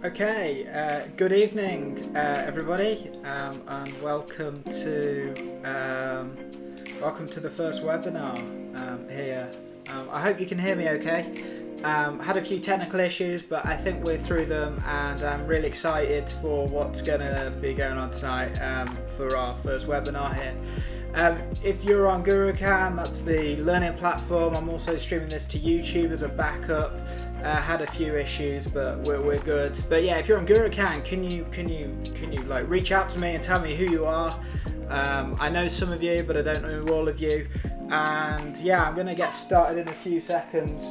Good evening, everybody, and welcome to the first webinar here. I hope you can hear me okay. Had a few technical issues, but I think we're through them, and I'm really excited for what's going to be going on tonight for our first webinar here. If you're on GuruKhan, that's the learning platform. I'm also streaming this to YouTube as a backup. Had a few issues, but we're good. But yeah, if you're on GuruKhan, can you like reach out to me and tell me who you are? I know some of you, but I don't know all of you. And yeah, I'm gonna get started in a few seconds.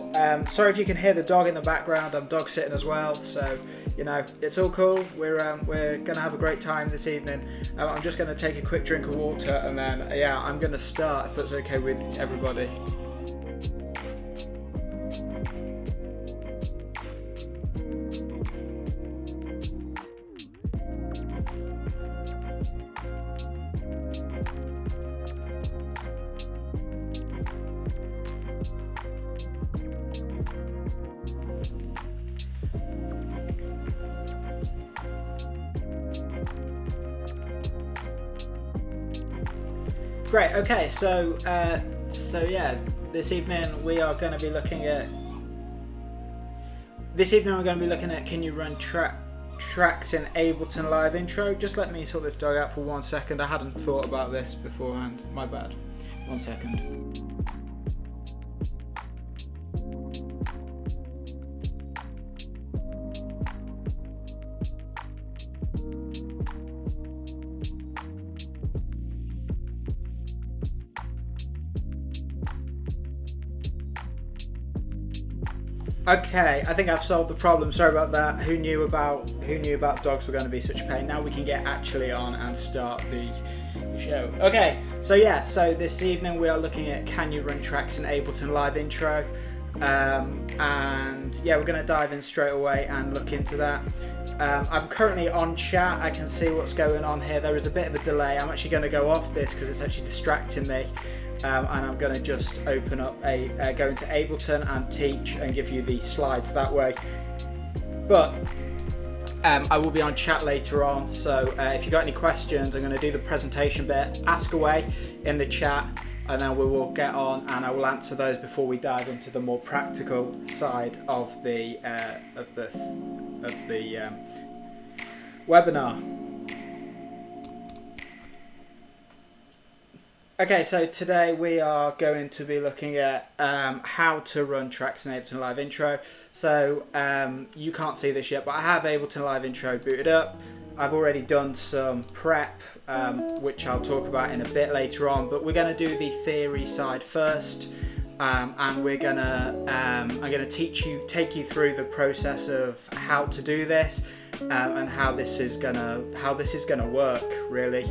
Sorry if you can hear the dog in the background. I'm dog sitting as well, so you know it's all cool. We're gonna have a great time this evening. I'm just gonna take a quick drink of water, and then yeah, I'm gonna start if that's okay with everybody. Great. Okay. So yeah, this evening we are going to be looking at. Can you run tracks in Ableton Live Intro? Just let me sort this dog out for 1 second. I hadn't thought about this beforehand. My bad. 1 second. Okay, I think I've solved the problem. Sorry about that. Who knew about dogs were going to be such a pain? Now we can get actually on and start the show. Okay, so this evening we are looking at can you run tracks in Ableton Live Intro, and yeah, we're going to dive in straight away and look into that. I'm currently on chat. I can see what's going on here. There is a bit of a delay. I'm actually going to go off this because it's actually distracting me. And I'm going to just open up go into Ableton and teach and give you the slides that way. But I will be on chat later on, so if you've got any questions, I'm going to do the presentation bit. Ask away in the chat, and then we will get on and I will answer those before we dive into the more practical side of the webinar. Okay, so today we are going to be looking at how to run tracks in Ableton Live Intro. So you can't see this yet, but I have Ableton Live Intro booted up. I've already done some prep, which I'll talk about in a bit later on, but we're going to do the theory side first. And I'm gonna take you through the process of how to do this, and how this is gonna work really.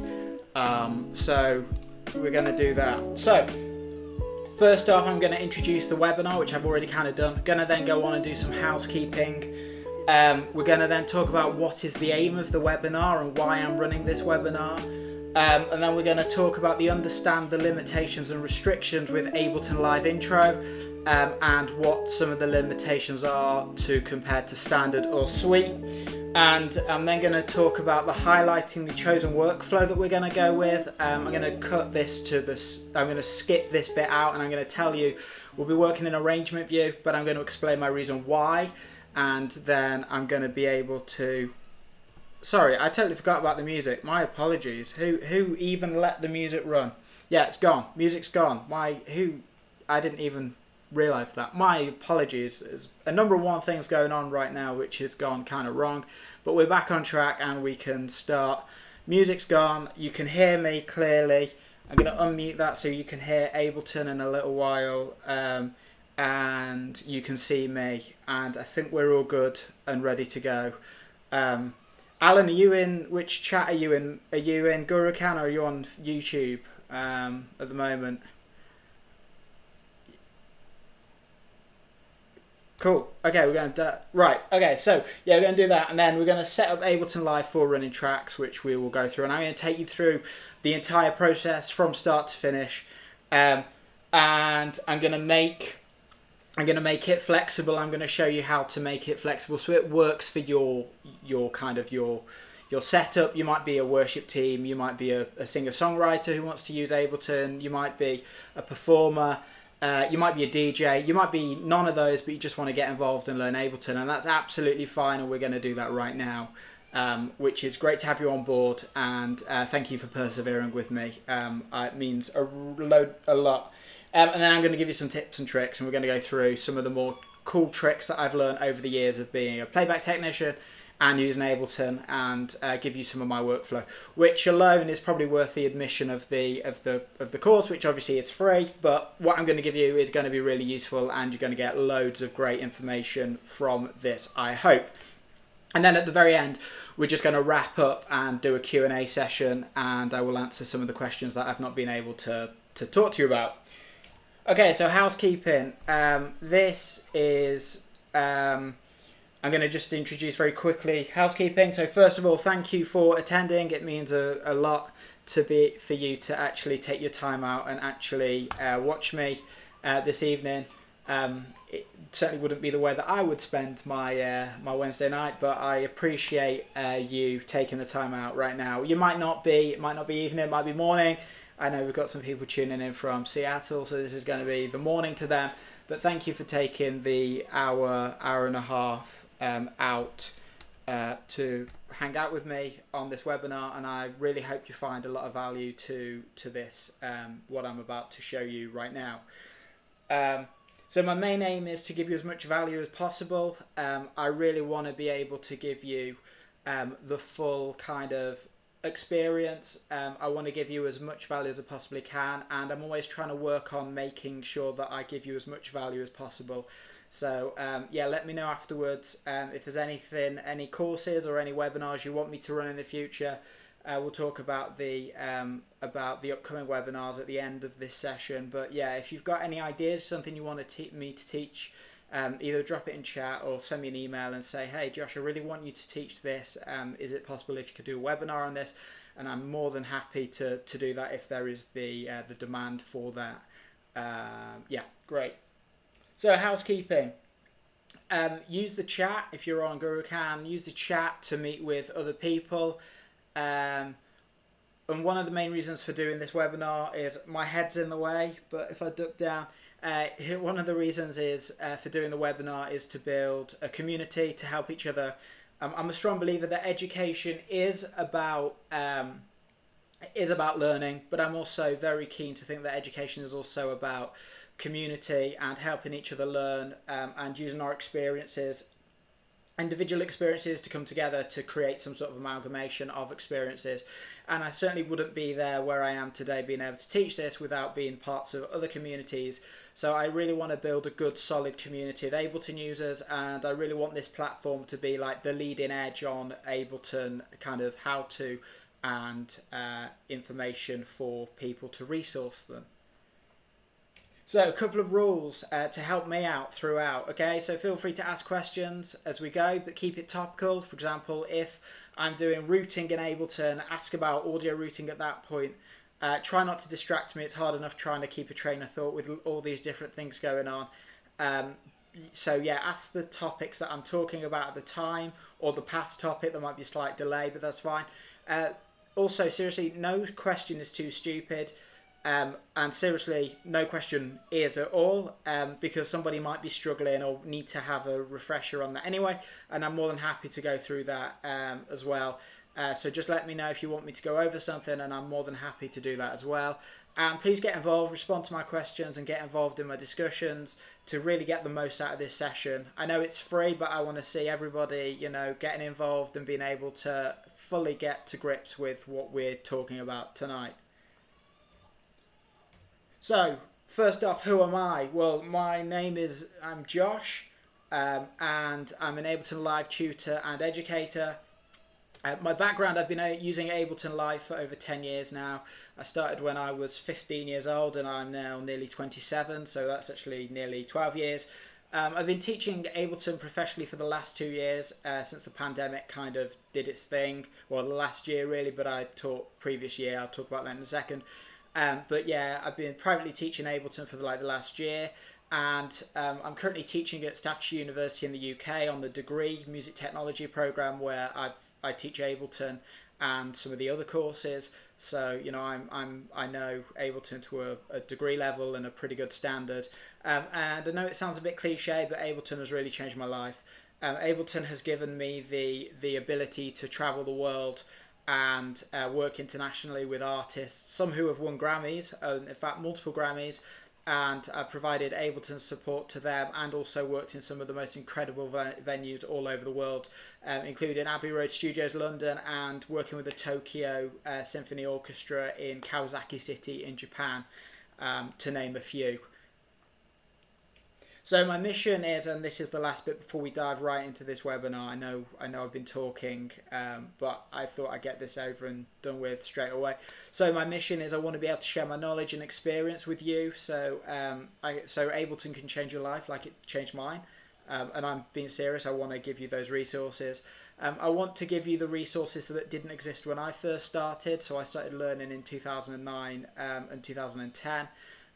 So we're going to do that. So first off, I'm going to introduce the webinar, which I've already kind of done. Going to then go on and do some housekeeping. We're going to then talk about what is the aim of the webinar and why I'm running this webinar. And then we're going to talk about understand the limitations and restrictions with Ableton Live Intro, and what some of the limitations are to compared to Standard or Suite. And I'm then going to talk about highlighting the chosen workflow that we're going to go with. I'm going to cut this to this. I'm going to skip this bit out, and I'm going to tell you we'll be working in arrangement view, but I'm going to explain my reason why, and then I'm going to be able to. Sorry, I totally forgot about the music. My apologies. Who even let the music run? Yeah, it's gone. Music's gone. I didn't even realise that. My apologies. There's a number of things going on right now which has gone kind of wrong, but we're back on track and we can start. Music's gone. You can hear me clearly. I'm going to unmute that so you can hear Ableton in a little while, and you can see me, and I think we're all good and ready to go. Alan, which chat are you in? Are you in GuruKhan or are you on YouTube at the moment? Cool. Okay, we're going to right. Okay, so yeah, we're going to do that, and then we're going to set up Ableton Live for running tracks, which we will go through, and I'm going to take you through the entire process from start to finish, and I'm going to make I'm going to make it flexible. I'm going to show you how to make it flexible so it works for your kind of your setup. You might be a worship team, you might be a singer-songwriter who wants to use Ableton, you might be a performer, you might be a DJ, you might be none of those, but you just want to get involved and learn Ableton, and that's absolutely fine, and we're going to do that right now, which is great to have you on board, and thank you for persevering with me. It means a lot. And then I'm going to give you some tips and tricks, and we're going to go through some of the more cool tricks that I've learned over the years of being a playback technician and using Ableton, and give you some of my workflow, which alone is probably worth the admission of the course, which obviously is free. But what I'm going to give you is going to be really useful, and you're going to get loads of great information from this, I hope. And then at the very end, we're just going to wrap up and do a Q&A session, and I will answer some of the questions that I've not been able to talk to you about. Okay, so housekeeping. This is, I'm going to just introduce very quickly housekeeping. So first of all, thank you for attending. It means a lot for you to actually take your time out and actually watch me this evening. It certainly wouldn't be the way that I would spend my my Wednesday night, but I appreciate you taking the time out right now. It might not be evening, it might be morning. I know we've got some people tuning in from Seattle, so this is going to be the morning to them. But thank you for taking the hour and a half out to hang out with me on this webinar, and I really hope you find a lot of value to this, what I'm about to show you right now. So my main aim is to give you as much value as possible. I really want to be able to give you the full kind of experience. I want to give you as much value as I possibly can, and I'm always trying to work on making sure that I give you as much value as possible. So yeah, let me know afterwards if there's any courses or any webinars you want me to run in the future. We'll talk about the upcoming webinars at the end of this session. But yeah, if you've got any ideas, something you want me to teach, either drop it in chat or send me an email and say, hey Josh, I really want you to teach this. Is it possible if you could do a webinar on this? And I'm more than happy to do that if there is the demand for that. Yeah, great. So housekeeping. Use the chat if you're on GuruCan. Use the chat to meet with other people. And one of the main reasons for doing this webinar is my head's in the way, but if I duck down, one of the reasons is for doing the webinar is to build a community, to help each other. I'm a strong believer that education is about learning, but I'm also very keen to think that education is also about community and helping each other learn, and using our experiences, individual experiences, to come together to create some sort of amalgamation of experiences. And I certainly wouldn't be there where I am today being able to teach this without being parts of other communities. So I really want to build a good solid community of Ableton users, and I really want this platform to be like the leading edge on Ableton kind of how to and information for people to resource them. So a couple of rules to help me out throughout. Okay, so feel free to ask questions as we go, but keep it topical. For example, if I'm doing routing in Ableton, ask about audio routing at that point. Try not to distract me. It's hard enough trying to keep a train of thought with all these different things going on. So yeah, ask the topics that I'm talking about at the time, or the past topic. There might be a slight delay, but that's fine. Also, seriously, no question is too stupid. And seriously, no question is at all, because somebody might be struggling or need to have a refresher on that anyway, and I'm more than happy to go through that as well. So just let me know if you want me to go over something, and I'm more than happy to do that as well. And please get involved, respond to my questions, and get involved in my discussions to really get the most out of this session. I know it's free, but I want to see everybody, you know, getting involved and being able to fully get to grips with what we're talking about tonight. So, first off, who am I? Well, my name is, I'm Josh, and I'm an Ableton Live tutor and educator. My background, I've been using Ableton Live for over 10 years now. I started when I was 15 years old, and I'm now nearly 27, so that's actually nearly 12 years. I've been teaching Ableton professionally for the last 2 years, since the pandemic kind of did its thing. Well, the last year really, but I taught previous year. I'll talk about that in a second. But yeah, I've been privately teaching Ableton for the last year, And I'm currently teaching at Staffordshire University in the UK on the degree music technology program, where I teach Ableton and some of the other courses. So I know Ableton to a degree level and a pretty good standard. And I know it sounds a bit cliche, but Ableton has really changed my life. Ableton has given me the ability to travel the world and work internationally with artists, some who have won Grammys, in fact multiple Grammys, and provided Ableton support to them, and also worked in some of the most incredible venues all over the world, including Abbey Road Studios London, and working with the Tokyo Symphony Orchestra in Kawasaki City in Japan, to name a few. So my mission is, and this is the last bit before we dive right into this webinar. I know I've been talking, but I thought I'd get this over and done with straight away. So my mission is I want to be able to share my knowledge and experience with you. So so Ableton can change your life like it changed mine. And I'm being serious. I want to give you those resources. I want to give you the resources that didn't exist when I first started. So I started learning in 2009 and 2010.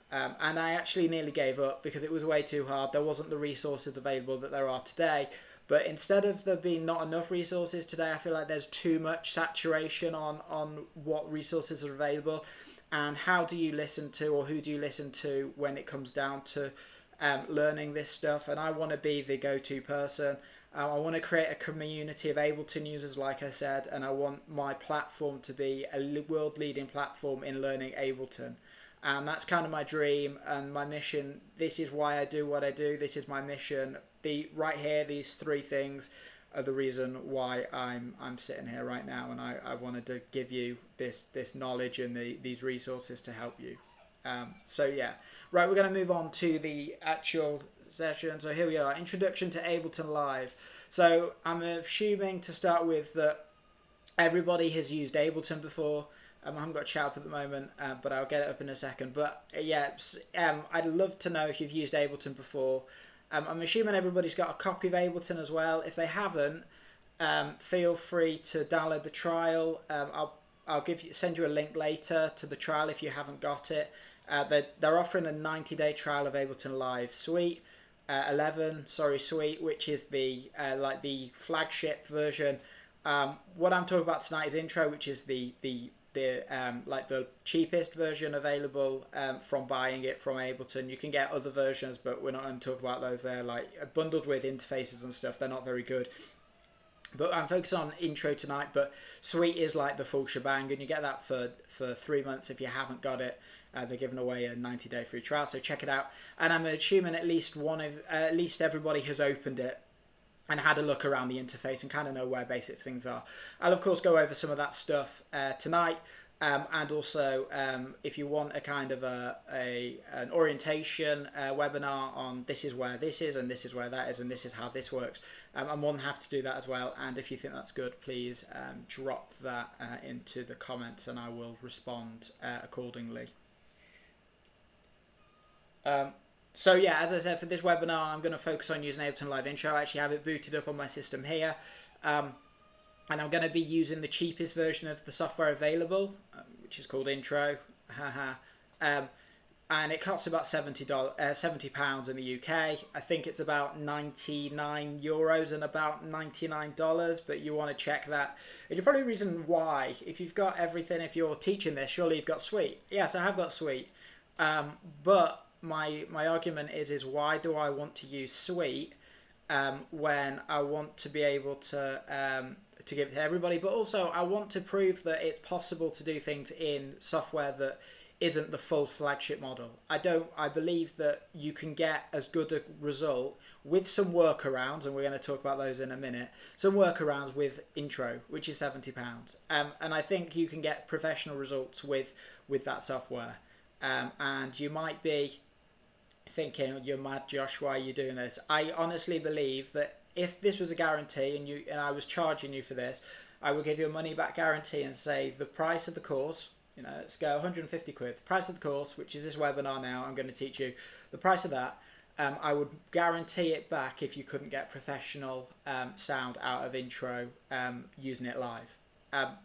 And I actually nearly gave up because it was way too hard. There wasn't the resources available that there are today. But instead of there being not enough resources today, I feel like there's too much saturation on what resources are available. And how do you listen to, or who do you listen to when it comes down to learning this stuff? And I want to be the go-to person. I want to create a community of Ableton users, like I said, and I want my platform to be a world-leading platform in learning Ableton. And that's kind of my dream and my mission. This is why I do what I do. This is my mission. Right here, these three things are the reason why I'm sitting here right now, and I wanted to give you this knowledge and these resources to help you. So yeah, right, we're going to move on to the actual session. So here we are, Introduction to Ableton Live. So I'm assuming to start with that everybody has used Ableton before. I haven't got a chat up at the moment, but I'll get it up in a second. But yeah, I'd love to know if you've used Ableton before. I'm assuming everybody's got a copy of Ableton as well. If they haven't, feel free to download the trial. I'll send you a link later to the trial if you haven't got it. They're offering a 90-day trial of Ableton Live Suite 11, Suite, which is the like the flagship version. What I'm talking about tonight is Intro, which is the like the cheapest version available from buying it from Ableton. You can get other versions, but we're not going to talk about those. They're like bundled with interfaces and stuff. They're not very good. But I'm focused on Intro tonight, but Suite is like the full shebang, and you get that for 3 months if you haven't got it. They're giving away a 90-day free trial, so check it out. And I'm assuming at least everybody has opened it and had a look around the interface and kind of know where basic things are. I'll of course go over some of that stuff tonight, and also if you want a kind of an orientation webinar on this is where this is and this is where that is and this is how this works, I'm more than happy to do that as well. And if you think that's good, please drop that into the comments and I will respond accordingly. So yeah, as I said, for this webinar, I'm going to focus on using Ableton Live Intro. I actually have it booted up on my system here. And I'm going to be using the cheapest version of the software available, which is called Intro. And it costs about £70 in the UK. I think it's about €99 and about $99, but you want to check that. And you're probably reason why. If you've got everything, if you're teaching this, surely you've got Suite. Yes, I have got Suite. But my argument is why do I want to use Suite when I want to be able to give it to everybody, but also I want to prove that it's possible to do things in software that isn't the full flagship model. I believe that you can get as good a result with some workarounds, and we're going to talk about those in a minute, some workarounds with Intro, which is £70. And I think you can get professional results with that software. And you might be thinking, you're mad, Josh, why are you doing this? I honestly believe that if this was a guarantee and I was charging you for this, I would give you a money back guarantee and say the price of the course, let's go 150 quid, the price of the course, which is this webinar now, I'm going to teach you, the price of that, I would guarantee it back if you couldn't get professional sound out of Intro using it live.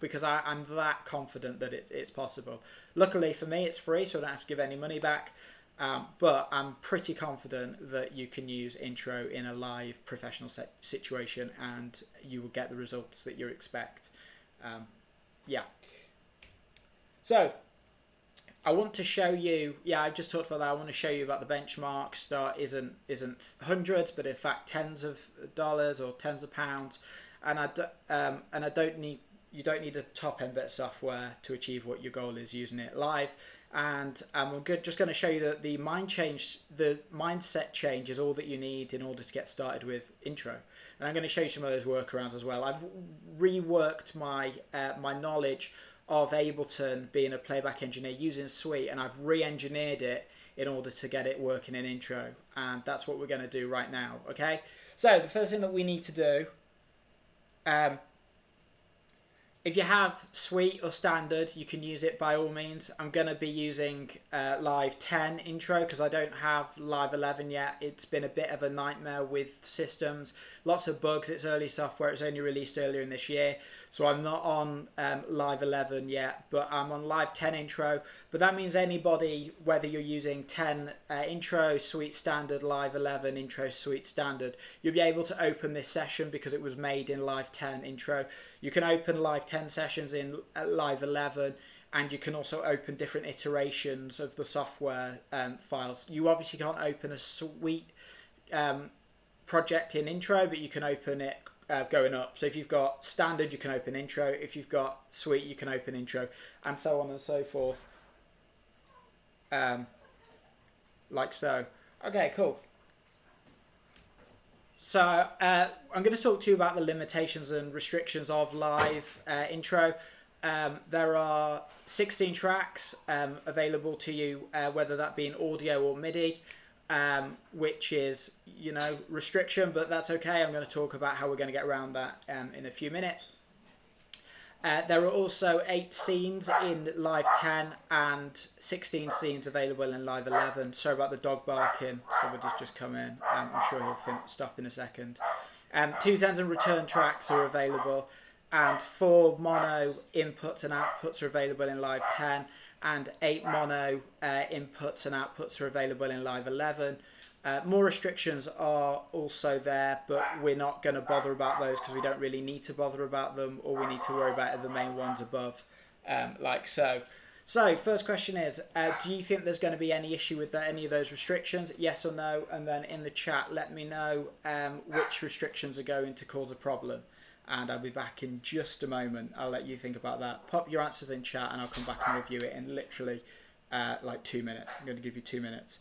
Because I'm that confident that it's possible. Luckily for me, it's free, so I don't have to give any money back. But I'm pretty confident that you can use intro in a live professional situation and you will get the results that you expect. Yeah. So I want to show you, I just talked about that. I want to show you about the benchmark. Start isn't hundreds, but in fact tens of dollars or tens of pounds. And I don't need, you don't need a top end bit of software to achieve what your goal is using it live. And I'm just going to show you that the mindset change is all that you need in order to get started with intro. And I'm going to show you some of those workarounds as well. I've reworked my my knowledge of Ableton being a playback engineer using Suite, and I've re-engineered it in order to get it working in intro, and that's what we're going to do right now. Okay, so the first thing that we need to do, if you have Suite or Standard, you can use it by all means. I'm going to be using Live 10 intro because I don't have Live 11 yet. It's been a bit of a nightmare with systems. Lots of bugs. It's early software. It's only released earlier in this year. So I'm not on Live 11 yet, but I'm on Live 10 intro. But that means anybody, whether you're using 10 intro, Suite Standard, Live 11, intro, Suite Standard, you'll be able to open this session because it was made in Live 10 intro. You can open Live 10 sessions in Live 11, and you can also open different iterations of the software files. You obviously can't open a Suite project in intro, but you can open it going up. So if you've got Standard, you can open intro. If you've got Suite, you can open intro, and so on and so forth. Like so. Okay, cool. So I'm going to talk to you about the limitations and restrictions of live intro. There are 16 tracks available to you, whether that be in audio or MIDI, which is, restriction, but that's okay. I'm going to talk about how we're going to get around that in a few minutes. There are also 8 scenes in Live 10 and 16 scenes available in Live 11. Sorry about the dog barking. Somebody's just come in. I'm sure he'll stop in a second. 2 sends and return tracks are available, and 4 mono inputs and outputs are available in Live 10, and 8 mono inputs and outputs are available in Live 11. More restrictions are also there, but we're not going to bother about those because we don't really need to bother about them. All we need to worry about are the main ones above, like so. So first question is, do you think there's going to be any issue with any of those restrictions? Yes or no? And then in the chat, let me know which restrictions are going to cause a problem. And I'll be back in just a moment. I'll let you think about that. Pop your answers in chat and I'll come back and review it in literally like 2 minutes. I'm going to give you 2 minutes.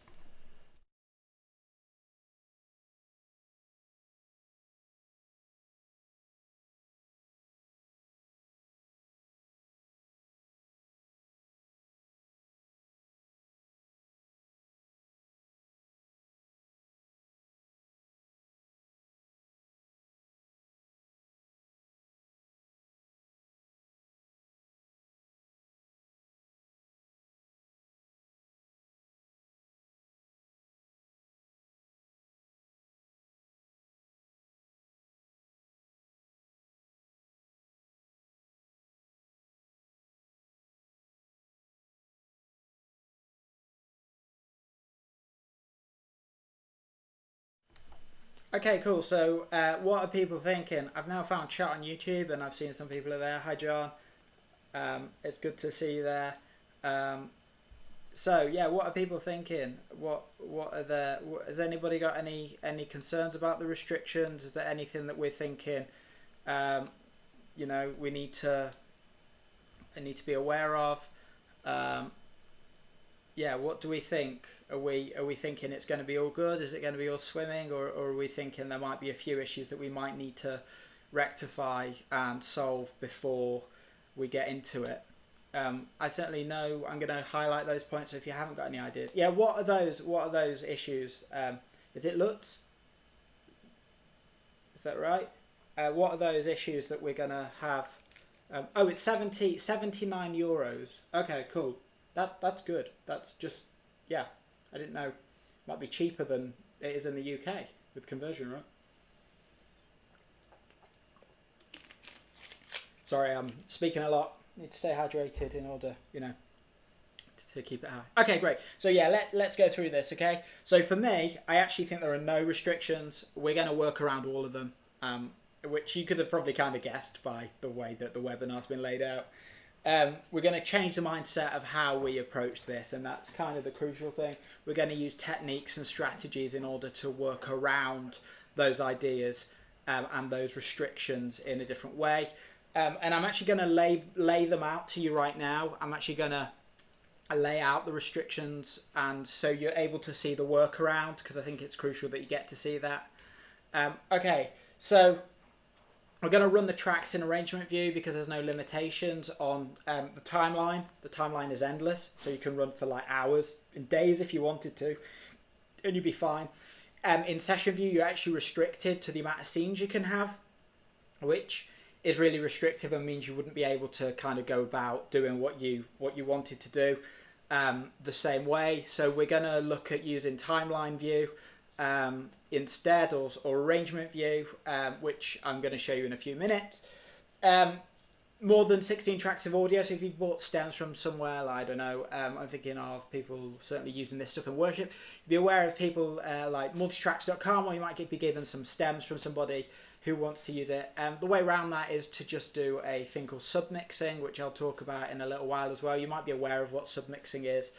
Okay, cool. So what are people thinking? I've now found chat on YouTube and I've seen some people are there. Hi, John. It's good to see you there. So yeah, what are people thinking? What are has anybody got any concerns about the restrictions? Is there anything that we're thinking, we need to be aware of? Yeah, what do we think? Are we thinking it's going to be all good? Is it going to be all swimming, or are we thinking there might be a few issues that we might need to rectify and solve before we get into it? I certainly know I'm going to highlight those points. So if you haven't got any ideas, yeah, what are those issues? Is it LUTs? Is that right? What are those issues that we're going to have? Oh, it's 79 euros. Okay, cool. That's good. That's just, yeah, I didn't know. Might be cheaper than it is in the UK with conversion, right? Sorry, I'm speaking a lot. Need to stay hydrated in order, to keep it high. Okay, great. So yeah, let's go through this, okay? So for me, I actually think there are no restrictions. We're going to work around all of them, which you could have probably kind of guessed by the way that the webinar's been laid out. We're going to change the mindset of how we approach this, and that's kind of the crucial thing. We're going to use techniques and strategies in order to work around those ideas and those restrictions in a different way. And I'm actually going to lay them out to you right now. I'm actually going to lay out the restrictions, and so you're able to see the workaround, because I think it's crucial that you get to see that. Okay, so we're going to run the tracks in arrangement view because there's no limitations on the timeline. The timeline is endless, so you can run for like hours and days if you wanted to, and you'd be fine. In session view, you're actually restricted to the amount of scenes you can have, which is really restrictive and means you wouldn't be able to kind of go about doing what you wanted to do the same way. So we're going to look at using timeline view instead, or arrangement view, which I'm going to show you in a few minutes. More than 16 tracks of audio, so if you've bought stems from somewhere, I don't know, I'm thinking of people certainly using this stuff in worship. Be aware of people like multitracks.com, or you might be given some stems from somebody who wants to use it. The way around that is to just do a thing called submixing, which I'll talk about in a little while as well. You might be aware of what submixing is,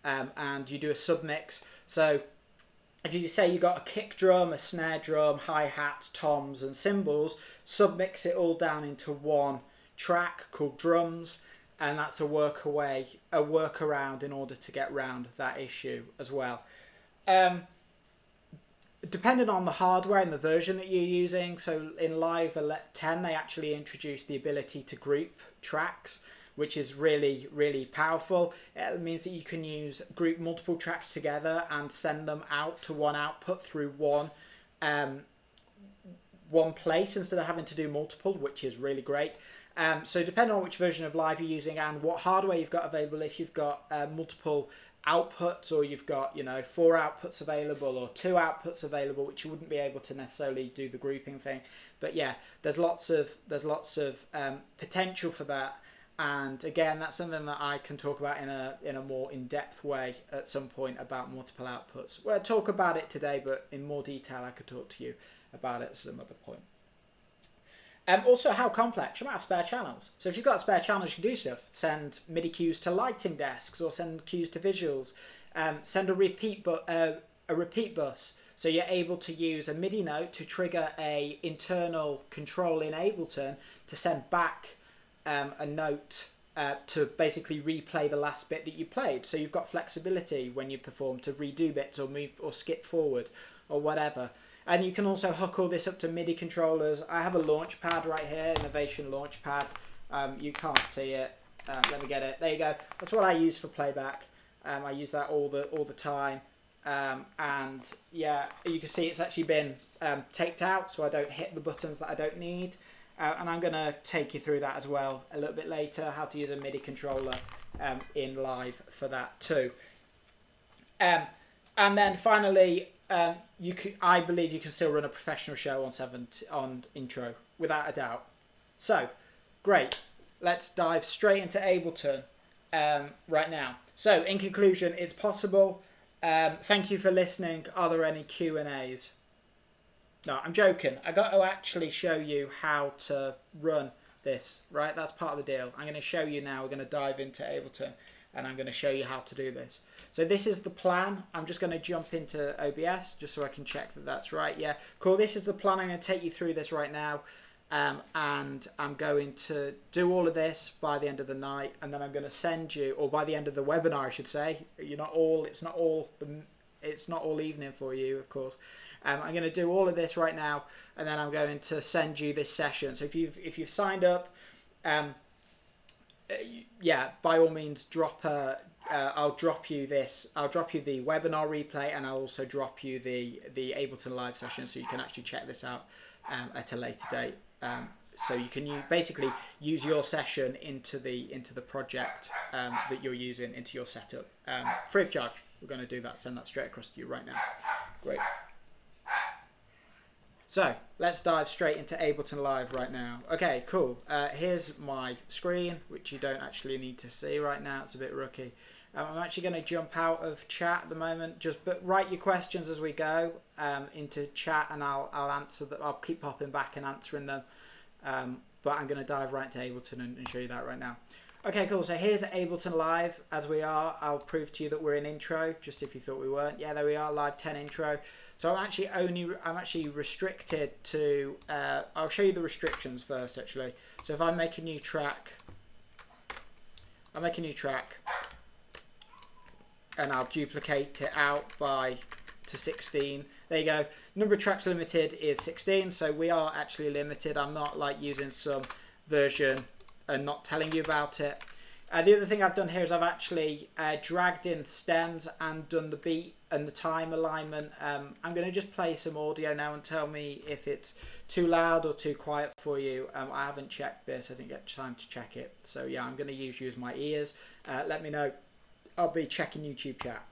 and you do a submix. So if you say you got a kick drum, a snare drum, hi-hats, toms and cymbals, submix it all down into one track called drums, and that's a workaround in order to get around that issue as well. Depending on the hardware and the version that you're using, so in Live 10 they actually introduced the ability to group tracks, which is really, really powerful. It means that you can group multiple tracks together and send them out to one output through one place instead of having to do multiple, which is really great. So depending on which version of Live you're using and what hardware you've got available, if you've got multiple outputs, or you've got 4 outputs available or 2 outputs available, which you wouldn't be able to necessarily do the grouping thing. But yeah, there's lots of potential for that. And again, that's something that I can talk about in a more in-depth way at some point about multiple outputs. Well, I'll talk about it today, but in more detail I could talk to you about it at some other point. Also, how complex? You might have spare channels. So if you've got spare channels, you can do stuff. Send MIDI cues to lighting desks, or send cues to visuals. Send a repeat bus. So you're able to use a MIDI note to trigger a internal control in Ableton to send back a note to basically replay the last bit that you played. So you've got flexibility when you perform to redo bits or move or skip forward or whatever. And you can also hook all this up to MIDI controllers. I have a launch pad right here, Innovation Launchpad. You can't see it. Let me get it. There you go. That's what I use for playback. I use that all the time. And yeah, you can see it's actually been taped out, so I don't hit the buttons that I don't need. And I'm going to take you through that as well a little bit later, how to use a MIDI controller in Live for that too. And then finally, I believe you can still run a professional show on Intro without a doubt. So, great. Let's dive straight into Ableton right now. So, in conclusion, it's possible. Thank you for listening. Are there any Q&As? No, I'm joking. I got to actually show you how to run this, right? That's part of the deal. I'm going to show you now. We're going to dive into Ableton, and I'm going to show you how to do this. So this is the plan. I'm just going to jump into OBS just so I can check that that's right. Yeah, cool. This is the plan. I'm going to take you through this right now, and I'm going to do all of this by the end of the night, and then I'm going to send you, or by the end of the webinar, I should say. It's not all evening for you, of course. I'm going to do all of this right now, and then I'm going to send you this session. So if you've signed up, yeah, by all means, I'll drop you this. I'll drop you the webinar replay, and I'll also drop you the Ableton Live session, so you can actually check this out at a later date. So you can basically use your session into the project that you're using, into your setup, free of charge. We're going to do that. Send that straight across to you right now. Great. So let's dive straight into Ableton Live right now. Okay, cool. Here's my screen, which you don't actually need to see right now. It's a bit rookie. I'm actually going to jump out of chat at the moment. But write your questions as we go into chat, and I'll answer them. I'll keep popping back and answering them. But I'm going to dive right to Ableton and show you that right now. Okay, cool. So here's Ableton Live as we are. I'll prove to you that we're in intro, just if you thought we weren't. Yeah, there we are, live 10 intro. So I'm actually restricted to. I'll show you the restrictions first, actually. So if I make a new track, and I'll duplicate it out to 16. There you go. Number of tracks limited is 16, so we are actually limited. I'm not like using some version and not telling you about it. The other thing I've done here is I've actually dragged in stems and done the beat and the time alignment. I'm going to just play some audio now and tell me if it's too loud or too quiet for you. I haven't checked this. I didn't get time to check it. So yeah, I'm going to use my ears. Let me know. I'll be checking YouTube chat.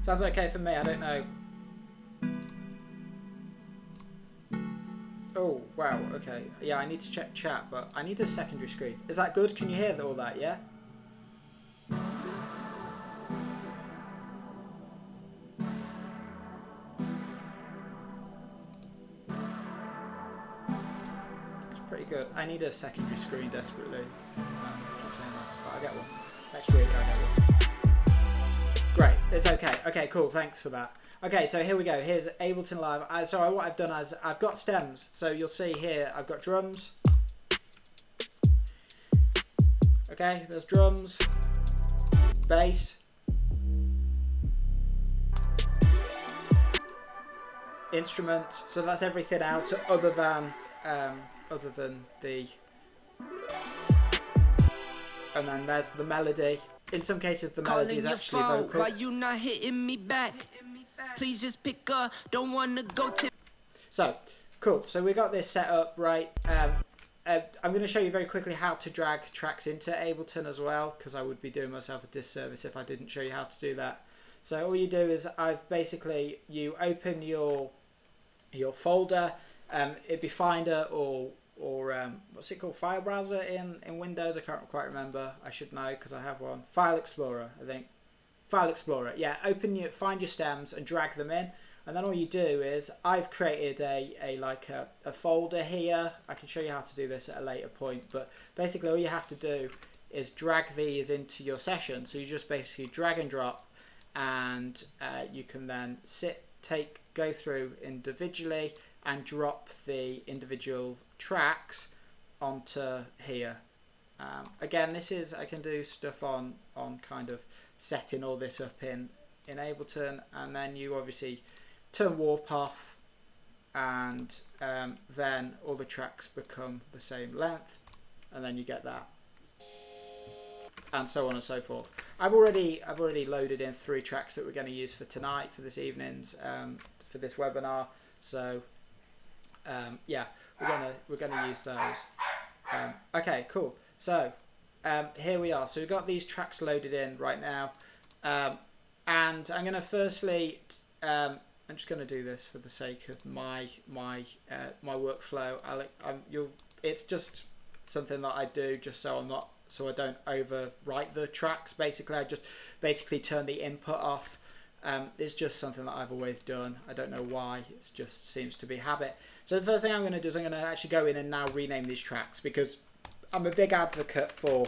Sounds okay for me. I don't know. Oh, wow, okay. Yeah, I need to check chat, but I need a secondary screen. Is that good? Can you hear all that, yeah? It's pretty good. I need a secondary screen desperately. But I'll get one. Next week I'll get one. Great, it's okay. Okay, cool, thanks for that. Okay, so here we go. Here's Ableton Live. So what I've done is I've got stems. So you'll see here I've got drums. Okay, there's drums, bass, instruments. So that's everything out other than the. And then there's the melody. In some cases, the melody is actually vocal. Why you not hitting me back? Please just pick up. Don't wanna go to. So cool. So we got this set up right. I'm going to show you very quickly how to drag tracks into Ableton as well, because I would be doing myself a disservice if I didn't show you how to do that. So all you do is you open your folder. It'd be Finder or what's it called? File browser in Windows. I can't quite remember. I should know because I have one. File Explorer, I think. File Explorer. Yeah. Find your stems and drag them in. And then all you do is I've created a folder here. I can show you how to do this at a later point, but basically all you have to do is drag these into your session. So you just basically drag and drop, and you can then go through individually and drop the individual tracks onto here. Again, I can do stuff on kind of setting all this up in Ableton, and then you obviously turn warp off, and then all the tracks become the same length, and then you get that, and so on and so forth. I've already loaded in 3 tracks that we're going to use for tonight, for this evening's for this webinar. So yeah, we're gonna use those. Okay, cool. So here we are. So we've got these tracks loaded in right now, and I'm gonna firstly. I'm just going to do this for the sake of my workflow. It's just something that I do just so I don't overwrite the tracks. Basically, I just turn the input off. It's just something that I've always done. I don't know why. It just seems to be habit. So the first thing I'm going to do is I'm going to actually go in and now rename these tracks, because I'm a big advocate for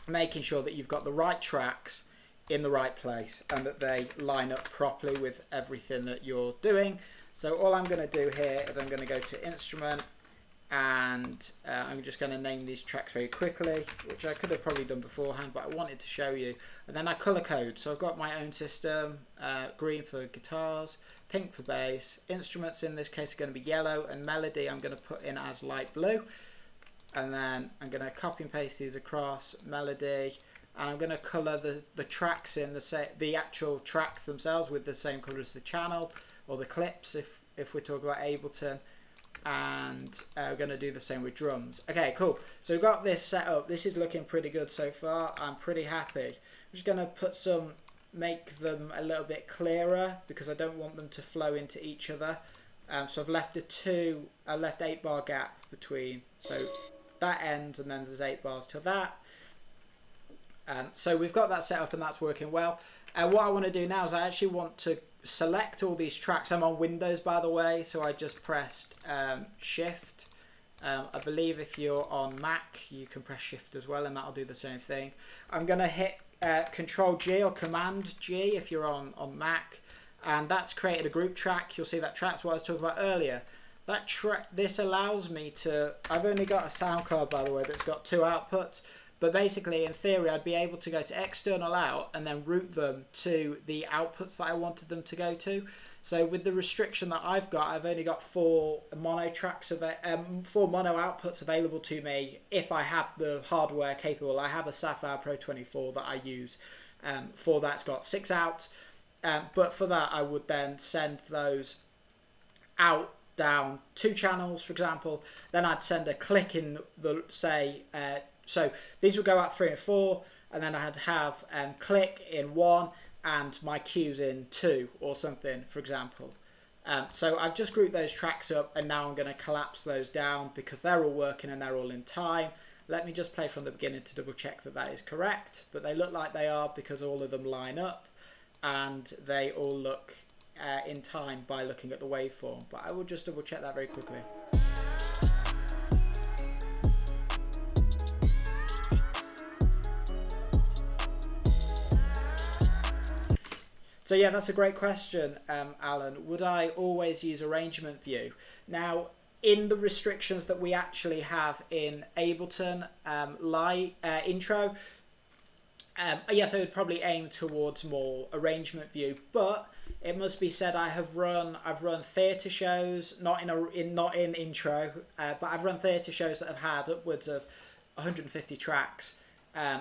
making sure that you've got the right tracks in the right place and that they line up properly with everything that you're doing. So all I'm going to do here is I'm going to go to Instrument, and I'm just going to name these tracks very quickly, which I could have probably done beforehand, but I wanted to show you. And then I color code. So I've got my own system, green for guitars, pink for bass. Instruments in this case are going to be yellow, and melody I'm going to put in as light blue. And then I'm going to copy and paste these across, melody, and I'm going to colour the tracks in the actual tracks themselves with the same colour as the channel, or the clips if we're talking about Ableton. And we're going to do the same with drums. Okay, cool. So we've got this set up. This is looking pretty good so far. I'm pretty happy. I'm just going to make them a little bit clearer, because I don't want them to flow into each other. So I've left 8-bar gap between. So that ends, and then there's 8 bars till that. So we've got that set up and that's working well. What I want to do now is I actually want to select all these tracks. I'm on Windows, by the way, so I just pressed Shift. I believe if you're on Mac, you can press Shift as well, and that'll do the same thing. I'm going to hit Control G or Command G if you're on Mac, and that's created a group track. You'll see that track's what I was talking about earlier. That track, this allows me to, I've only got a sound card, by the way, that's got 2 outputs, but basically in theory I'd be able to go to external out and then route them to the outputs that I wanted them to go to. So with the restriction that I've got, I've only got 4 mono tracks, 4 mono outputs available to me if I have the hardware capable. I have a Sapphire Pro 24 that I use for that. It's got 6 outs, but for that I would then send those out down 2 channels, for example. Then I'd send a click in the, say, so these would go out 3 and 4, and then I'd have click in 1 and my cues in 2 or something, for example. So I've just grouped those tracks up, and now I'm going to collapse those down because they're all working and they're all in time. Let me just play from the beginning to double check that that is correct, but they look like they are because all of them line up and they all look in time by looking at the waveform, but I will just double check that very quickly. So yeah, that's a great question, Alan. Would I always use arrangement view? Now, in the restrictions that we actually have in Ableton Live Intro, yes, I would probably aim towards more arrangement view, but it must be said I've run theatre shows, not in intro, but I've run theatre shows that have had upwards of 150 tracks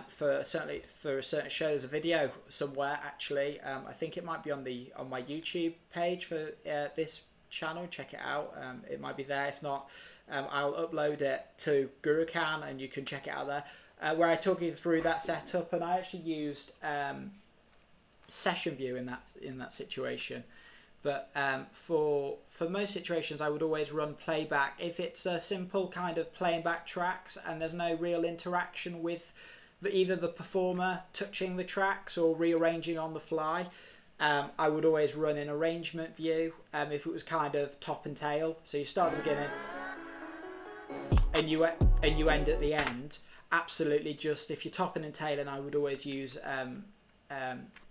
for certain shows. A video somewhere actually. I think it might be on my YouTube page for this channel. Check it out. It might be there. If not, I'll upload it to GuruCan and you can check it out there. Where I talk you through that setup, and I actually used session view in that situation. But for most situations, I would always run playback. If it's a simple kind of playing back tracks and there's no real interaction with either the performer touching the tracks or rearranging on the fly, I would always run in arrangement view. If it was kind of top and tail, so you start at the beginning and you end at the end. Absolutely, just if you're topping and tailing, I would always use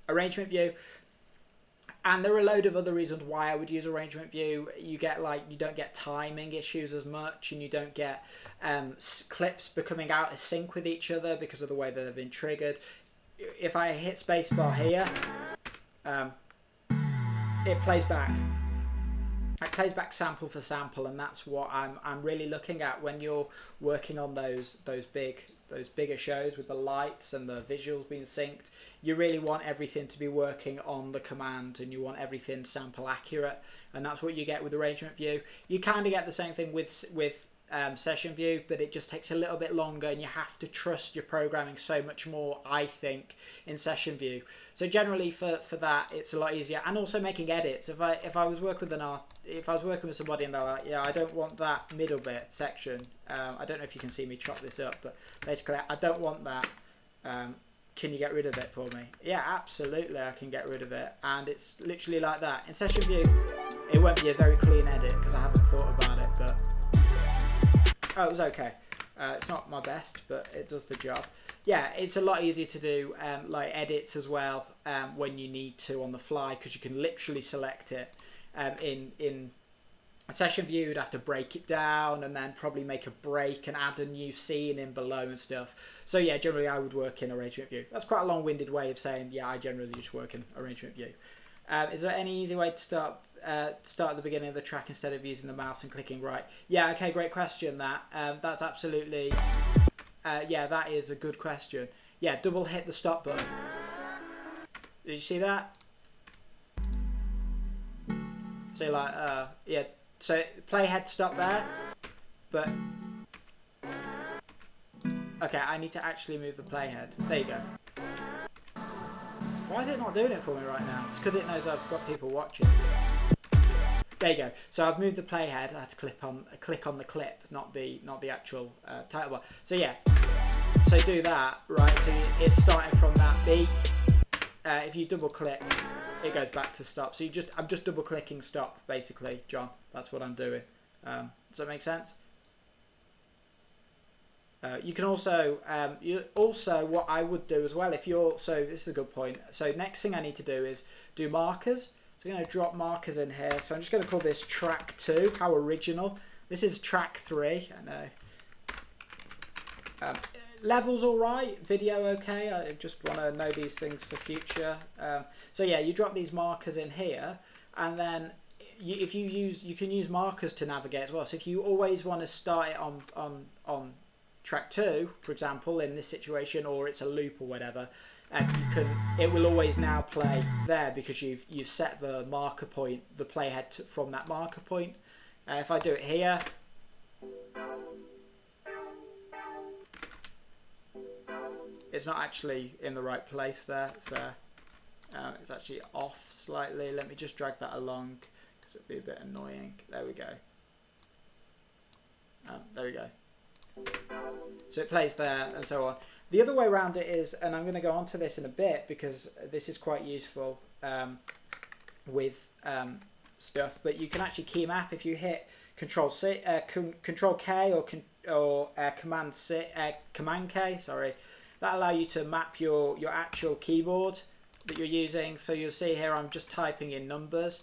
arrangement view. And there are a load of other reasons why I would use arrangement view. You don't get timing issues as much, and you don't get clips becoming out of sync with each other because of the way that they've been triggered. If I hit spacebar here, it plays back. It plays back sample for sample, and that's what I'm really looking at when you're working on those bigger shows with the lights and the visuals being synced. You really want everything to be working on the command, and you want everything sample accurate, and that's what you get with arrangement view. You kind of get the same thing with session view, but it just takes a little bit longer, and you have to trust your programming so much more, I think, in session view. So generally for that, it's a lot easier. And also making edits. If I was working with somebody and they're like, yeah, I don't want that middle bit section. I don't know if you can see me chop this up, but basically I don't want that. Can you get rid of it for me? Yeah, absolutely, I can get rid of it. And it's literally like that. In session view, it won't be a very clean edit because I haven't thought about it, but it was okay. It's not my best, but it does the job. Yeah, it's a lot easier to do like edits as well when you need to on the fly, because you can literally select it. In session view, you'd have to break it down and then probably make a break and add a new scene in below and stuff. So yeah, generally I would work in arrangement view. That's quite a long-winded way of saying, yeah, I generally just work in arrangement view. Is there any easy way to start at the beginning of the track instead of using the mouse and clicking right? Yeah, okay, great question. That's absolutely, yeah, that is a good question. Yeah, double hit the stop button. Did you see that? So like, yeah, so play head stop there, but okay, I need to actually move the playhead. There you go. Why is it not doing it for me right now? It's because it knows I've got people watching. There you go. So I've moved the playhead. I had to click on the clip, not the actual title bar. So yeah, so do that, right? So it's starting from that beat. If you double click, it goes back to stop. So I'm just double clicking stop, basically, John. That's what I'm doing. Does that make sense? You can also, what I would do as well, so this is a good point. So next thing I need to do is do markers. So I'm going to drop markers in here. So I'm just going to call this track 2. How original. This is track 3. I know. Levels all right. Video okay. I just want to know these things for future. So yeah, you drop these markers in here, and then you can use markers to navigate as well. So if you always want to start it on track 2, for example, in this situation, or it's a loop or whatever, it will always now play there because you've set the marker point, the playhead from that marker point. If I do it here, it's not actually in the right place there. It's there. It's actually off slightly. Let me just drag that along because it'd be a bit annoying. There we go. There we go. So it plays there and so on. The other way around it is, and I'm going to go on to this in a bit because this is quite useful with stuff, but you can actually key map if you hit Control K or Command K. Sorry, that allow you to map your actual keyboard that you're using. So you'll see here I'm just typing in numbers,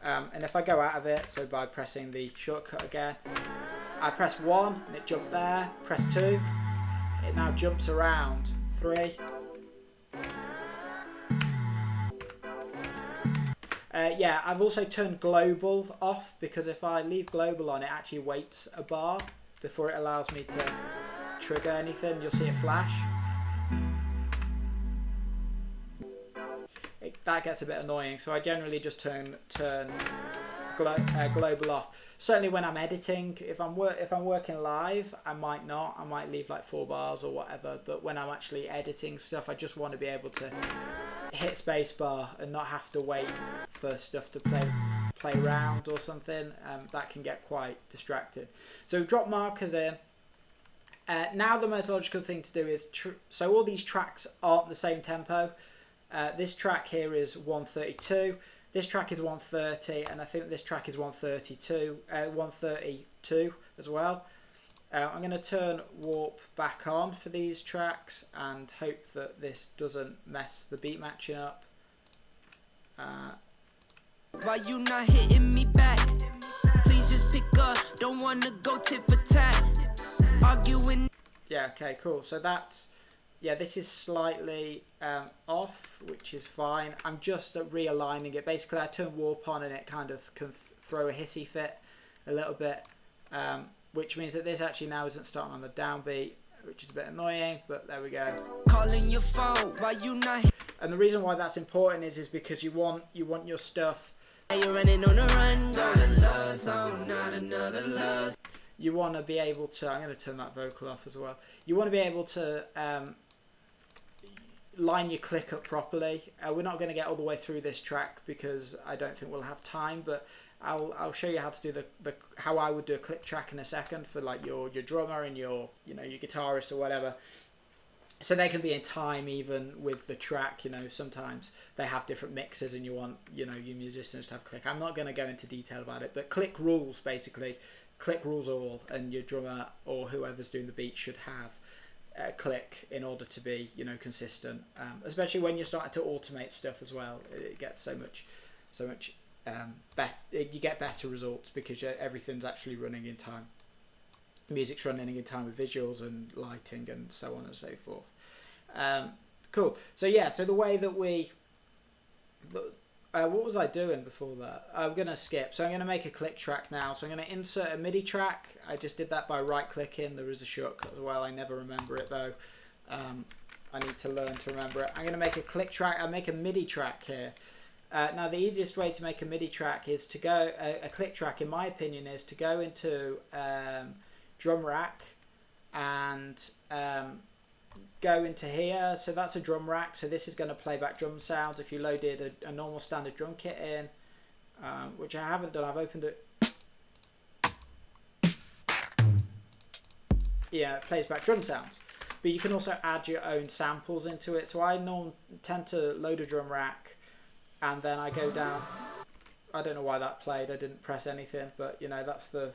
and if I go out of it, so by pressing the shortcut again, I press 1 and it jumped there. Press 2, it now jumps around. 3. Yeah, I've also turned global off because if I leave global on, it actually waits a bar before it allows me to trigger anything. You'll see it flash. That gets a bit annoying, so I generally just turn global off. Certainly when I'm editing, if I'm working live, I might not. I might leave like 4 bars or whatever. But when I'm actually editing stuff, I just want to be able to hit spacebar and not have to wait for stuff to play around or something. That can get quite distracting. So drop markers in. Now the most logical thing to do is so all these tracks aren't the same tempo. This track here is 132. This track is 130, and I think this track is 132 as well. I'm going to turn warp back on for these tracks and hope that this doesn't mess the beat matching up. Why you not hitting me back? Please just pick up. Don't want to go tit for tat. Arguing. Yeah. Okay. Cool. So that's. Yeah, this is slightly off, which is fine. I'm just realigning it. Basically, I turn warp on and it kind of can throw a hissy fit a little bit, which means that this actually now isn't starting on the downbeat, which is a bit annoying, but there we go. Calling your phone, why you not? And the reason why that's important is because you want your stuff. You're running on a run, going love song, not another love. You want to be able to. I'm going to turn that vocal off as well. You want to be able to line your click up properly. We're not going to get all the way through this track because I don't think we'll have time, but I'll show you how to do how I would do a click track in a second for like your drummer and your guitarist or whatever. So they can be in time even with the track. Sometimes they have different mixes and you want your musicians to have click. I'm not going to go into detail about it, but click rules basically. Click rules all, and your drummer or whoever's doing the beat should have click in order to be consistent, especially when you're starting to automate stuff as well. It gets so much better. You get better results because everything's actually running in time. Music's running in time with visuals and lighting and so on and so forth. Cool. So yeah, so the way that we what was I doing before that? I'm going to skip. So I'm going to make a click track now. So I'm going to insert a MIDI track. I just did that by right-clicking. There is a shortcut as well. I never remember it, though. I need to learn to remember it. I'm going to make a click track. I'll make a MIDI track here. Now, the easiest way to make a MIDI track is to go... a click track, in my opinion, is to go into Drum Rack and... go into here. So that's a drum rack, so this is going to play back drum sounds. If you loaded a normal standard drum kit in, which I haven't done. I've opened it. Yeah, it plays back drum sounds. But you can also add your own samples into it. So I tend to load a drum rack, and then I go down. I don't know why that played. I didn't press anything, but you know, that's the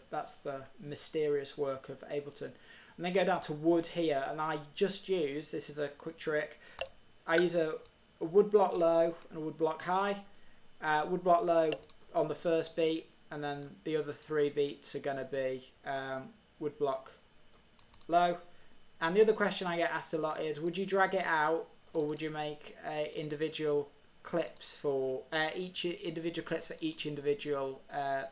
mysterious work of Ableton. And then go down to wood here, and I just use, this is a quick trick, I use a wood block low and a wood block high. Wood block low on the first beat, and then the other 3 beats are going to be wood block low. And the other question I get asked a lot is, would you drag it out, or would you make individual clips for each individual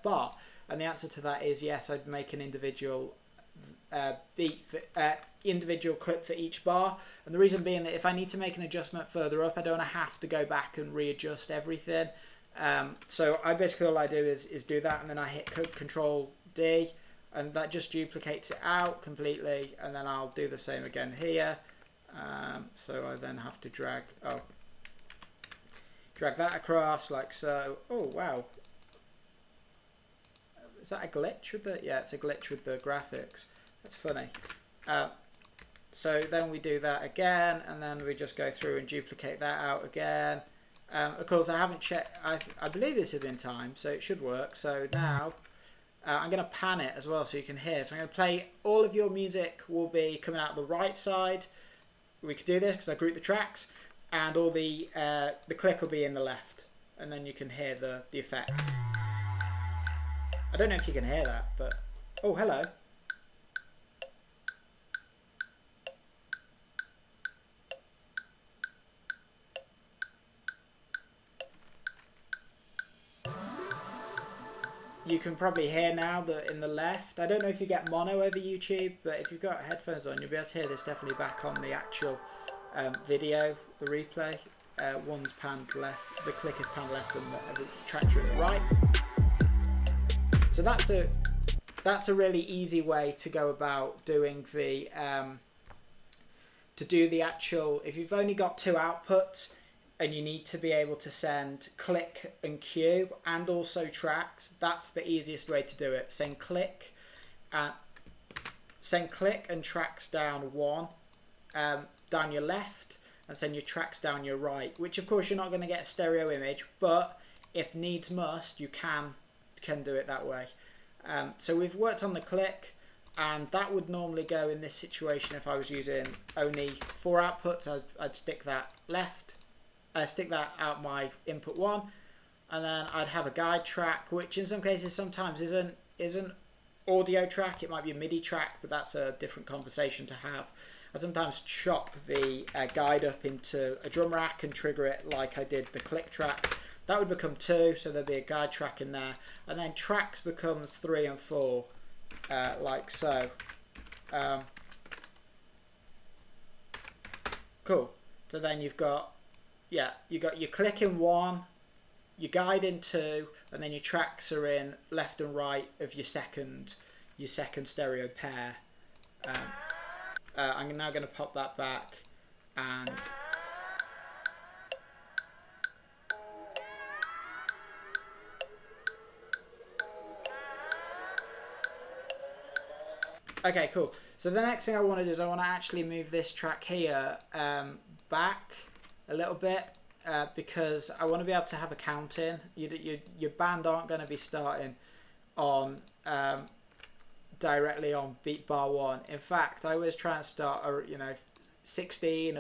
bar? And the answer to that is yes, I'd make an individual individual clip for each bar. And the reason being that if I need to make an adjustment further up, I don't have to go back and readjust everything. So I basically, all I do is do that, and then I hit Control D, and that just duplicates it out completely. And then I'll do the same again here. So I then have to drag that across like so. Oh wow, is that a glitch with the? Yeah, it's a glitch with the graphics. That's funny. So then we do that again, and then we just go through and duplicate that out again. Of course, I haven't checked. I believe this is in time, so it should work. So now I'm going to pan it as well, so you can hear. So I'm going to play. All of your music will be coming out the right side. We could do this because I grouped the tracks, and all the click will be in the left, and then you can hear the effect. I don't know if you can hear that, but oh, hello. You can probably hear now that in the left. I don't know if you get mono over YouTube, but if you've got headphones on, you'll be able to hear this definitely back on the actual video, the replay. One's panned left, the click is panned left, and the tracks are in the right. So that's a really easy way to go about doing the actual. If you've only got 2 outputs and you need to be able to send click and cue and also tracks, that's the easiest way to do it. Send click and tracks down 1 down your left, and send your tracks down your right, which of course you're not going to get a stereo image, but if needs must, you can do it that way. So we've worked on the click, and that would normally go in this situation. If I was using only 4 outputs, I'd stick that out my input 1, and then I'd have a guide track, which in some cases sometimes isn't audio track. It might be a MIDI track, but that's a different conversation to have. I sometimes chop the guide up into a drum rack and trigger it like I did the click track. That would become 2, so there'd be a guide track in there, and then tracks becomes 3 and 4, like so. Cool. So then you've got your click in 1, your guide in 2, and then your tracks are in left and right of your second stereo pair. I'm now going to pop that back, and okay, cool. So the next thing I want to do is I want to actually move this track here back a little bit, because I want to be able to have a count in. Your band aren't going to be starting on directly on beat bar 1. In fact, I always try and start 17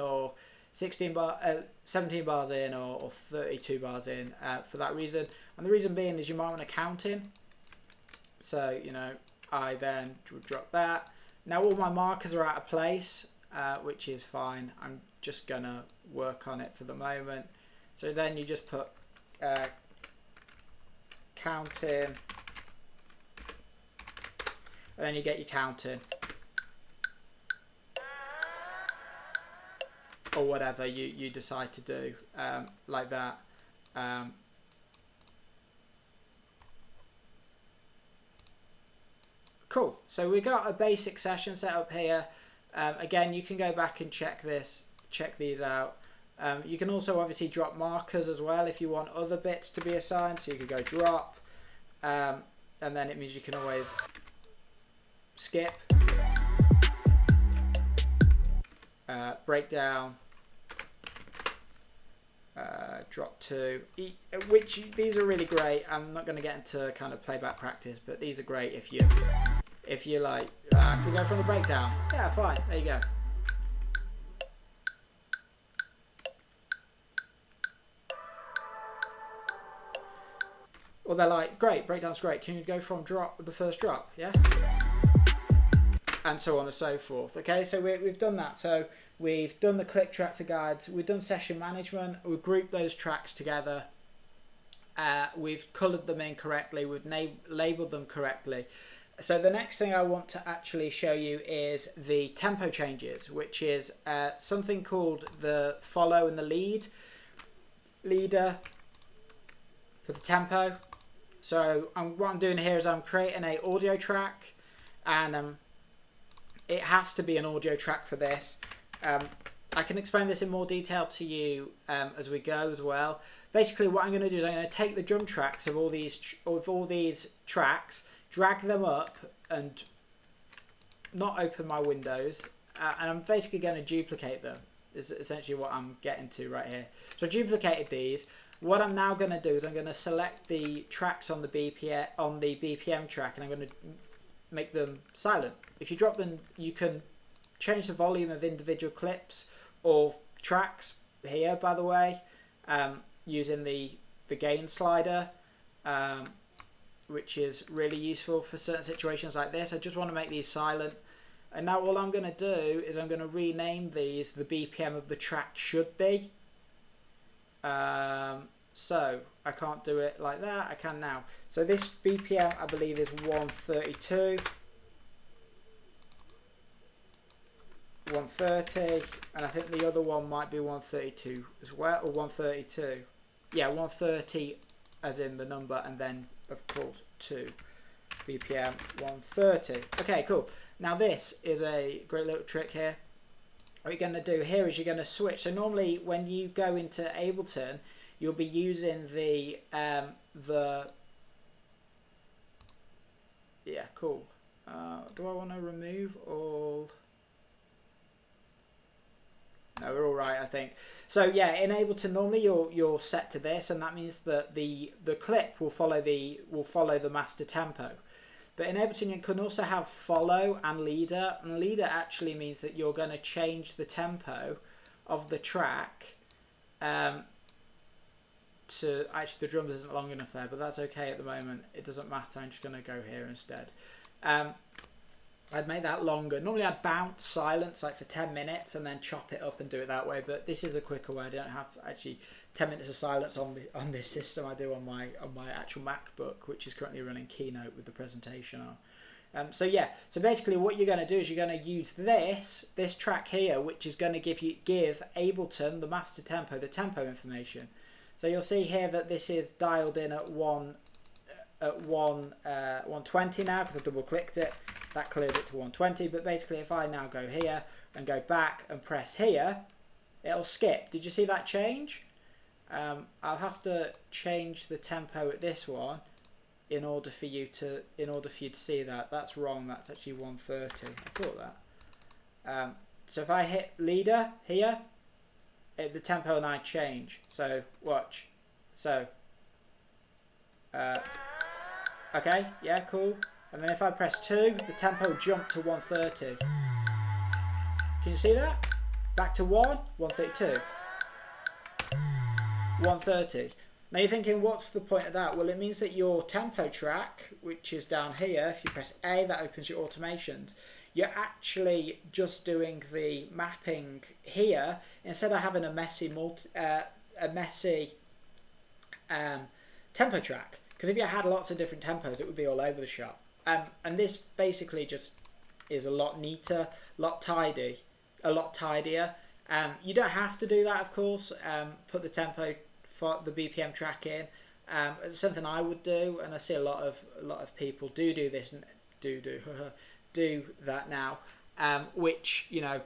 bars in or 32 bars in for that reason. And the reason being is you might want to count in. So I then drop that. Now all my markers are out of place, which is fine. I'm just gonna work on it for the moment. So then you just put count in, and then you get your count in, or whatever you decide to do, like that. Cool. So we got a basic session set up here. Again, you can go back and check these out. You can also obviously drop markers as well if you want other bits to be assigned. So you could go drop, and then it means you can always skip, breakdown, drop to, which these are really great. I'm not going to get into kind of playback practice, but these are great if you like, can we go from the breakdown? Yeah, fine, there you go. Or they're like, great, breakdown's great, can you go from the first drop, yeah? And so on and so forth. Okay, so we've done that. So we've done the click track to guides, we've done session management, we've grouped those tracks together, we've coloured them in correctly, we've labelled them correctly. So the next thing I want to actually show you is the tempo changes, which is something called the follow and the leader for the tempo. So what I'm doing here is I'm creating an audio track, and it has to be an audio track for this. I can explain this in more detail to you as we go as well. Basically, what I'm going to do is I'm going to take the drum tracks of all these tracks, drag them up, and not open my windows, and I'm basically going to duplicate them. Is essentially what I'm getting to right here. So I duplicated these. What I'm now going to do is I'm going to select the tracks on the BPM track, and I'm going to make them silent. If you drop them, you can change the volume of individual clips or tracks here, by the way, using the gain slider, which is really useful for certain situations like this. I just want to make these silent. And now all I'm going to do is I'm going to rename these the BPM of the track should be. So I can't do it like that. I can now. So this BPM I believe is 132, 130, and I think the other one might be 132 as well, or 132. Yeah, 130 as in the number, and then of course 2 BPM 130. Okay, cool. Now this is a great little trick here. What you're going to do here is you're going to switch. So normally when you go into Ableton, you'll be using the yeah, cool. Do I want to remove all? No, we're all right, I think. So yeah, in Ableton normally you're set to this, and that means that the clip will follow the master tempo. But in Ableton you can also have follow and leader, and leader actually means that you're going to change the tempo of the track. To actually, the drums isn't long enough there, but that's okay at the moment. It doesn't matter. I'm just going to go here instead. I'd make that longer. Normally I'd bounce silence like for 10 minutes and then chop it up and do it that way, but this is a quicker way. I don't have actually 10 minutes of silence on this system. I do on my actual MacBook, which is currently running Keynote with the presentation on. So yeah, so basically what you're going to do is you're going to use this track here, which is going to give Ableton the master tempo, the tempo information. So you'll see here that this is dialed in at 120 now, because I double clicked it. That cleared it to 120, but basically if I now go here and go back and press here, it'll skip. Did you see that change? I'll have to change the tempo at this one in order for you to see that. That's wrong. That's actually 130. I thought that. So if I hit leader here, the tempo and I change. So watch. So okay, yeah, cool. And then if I press 2, the tempo jumped to 130. Can you see that? Back to 132. 130. Now you're thinking, what's the point of that? Well, it means that your tempo track, which is down here, if you press A, that opens your automations. You're actually just doing the mapping here instead of having a messy tempo track. Because if you had lots of different tempos, it would be all over the shop. And this basically just is a lot neater, a lot tidier. You don't have to do that, of course. Put the tempo for the BPM track in. It's something I would do, and I see a lot of people do this and do that now. Which, you know,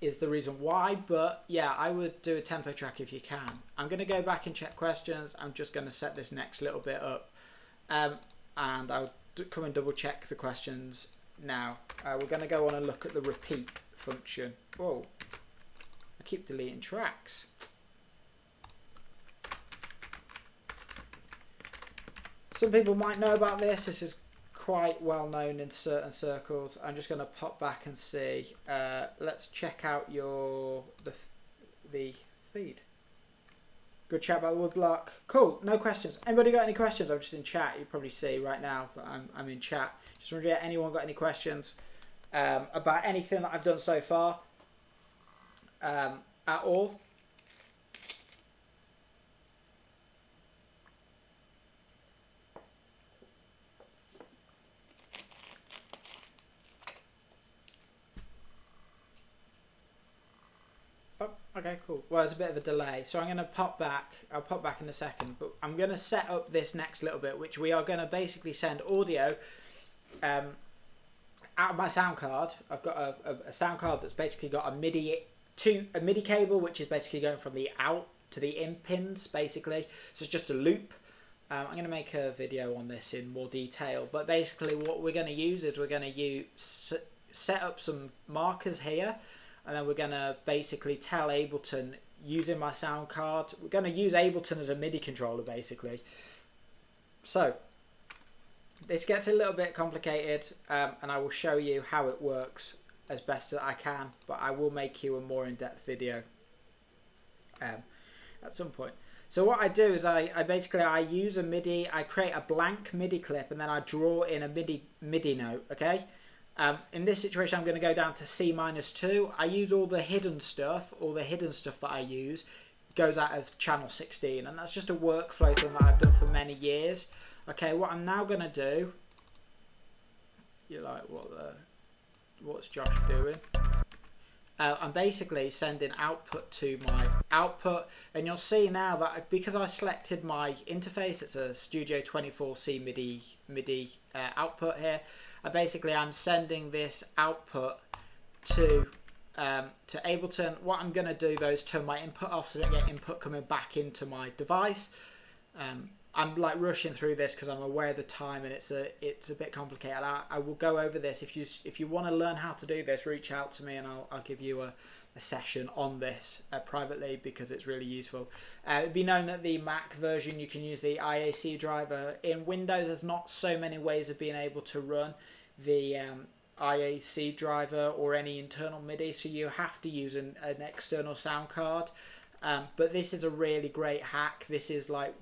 is the reason why, but yeah, I would do a tempo track if you can. I'm going to go back and check questions. I'm just going to set this next little bit up, and I'll come and double check the questions now. We're going to go on and look at the repeat function. Whoa, I keep deleting tracks. Some people might know about this. This is quite well known in certain circles. I'm just going to pop back and see. Let's check out the feed. Good chat about the woodblock. Cool. No questions. Anybody got any questions? I'm just in chat. You probably see right now that I'm in chat. Just wondering, anyone got any questions about anything that I've done so far at all? Okay, cool. Well, there's a bit of a delay, so I'm going to pop back. I'll pop back in a second, but I'm going to set up this next little bit, which we are going to basically send audio out of my sound card. I've got a sound card that's basically got a MIDI cable, which is basically going from the out to the in pins, basically. So it's just a loop. I'm going to make a video on this in more detail, but basically what we're going to use is we're going to set up some markers here. And then we're going to basically tell Ableton, using my sound card, we're going to use Ableton as a MIDI controller, basically. So, this gets a little bit complicated, and I will show you how it works as best as I can, but I will make you a more in-depth video at some point. So what I do is I basically use a MIDI, I create a blank MIDI clip, and then I draw in a MIDI note, okay? In this situation, I'm going to go down to C-2. I use all the hidden stuff that I use goes out of channel 16, and that's just a workflow thing that I've done for many years. Okay, what I'm now going to do, you're like, what's Josh doing? I'm basically sending output to my output, and you'll see now that because I selected my interface, it's a Studio 24C MIDI output here. I'm sending this output to Ableton. What I'm going to do though is turn my input off so I don't get input coming back into my device. I'm like rushing through this because I'm aware of the time and it's a bit complicated. I will go over this. If you want to learn how to do this, reach out to me and I'll give you a session on this privately because it's really useful. It'd be known that the Mac version you can use the IAC driver. In Windows there's not so many ways of being able to run the IAC driver or any internal MIDI, so you have to use an external sound card. But this is a really great hack. This is like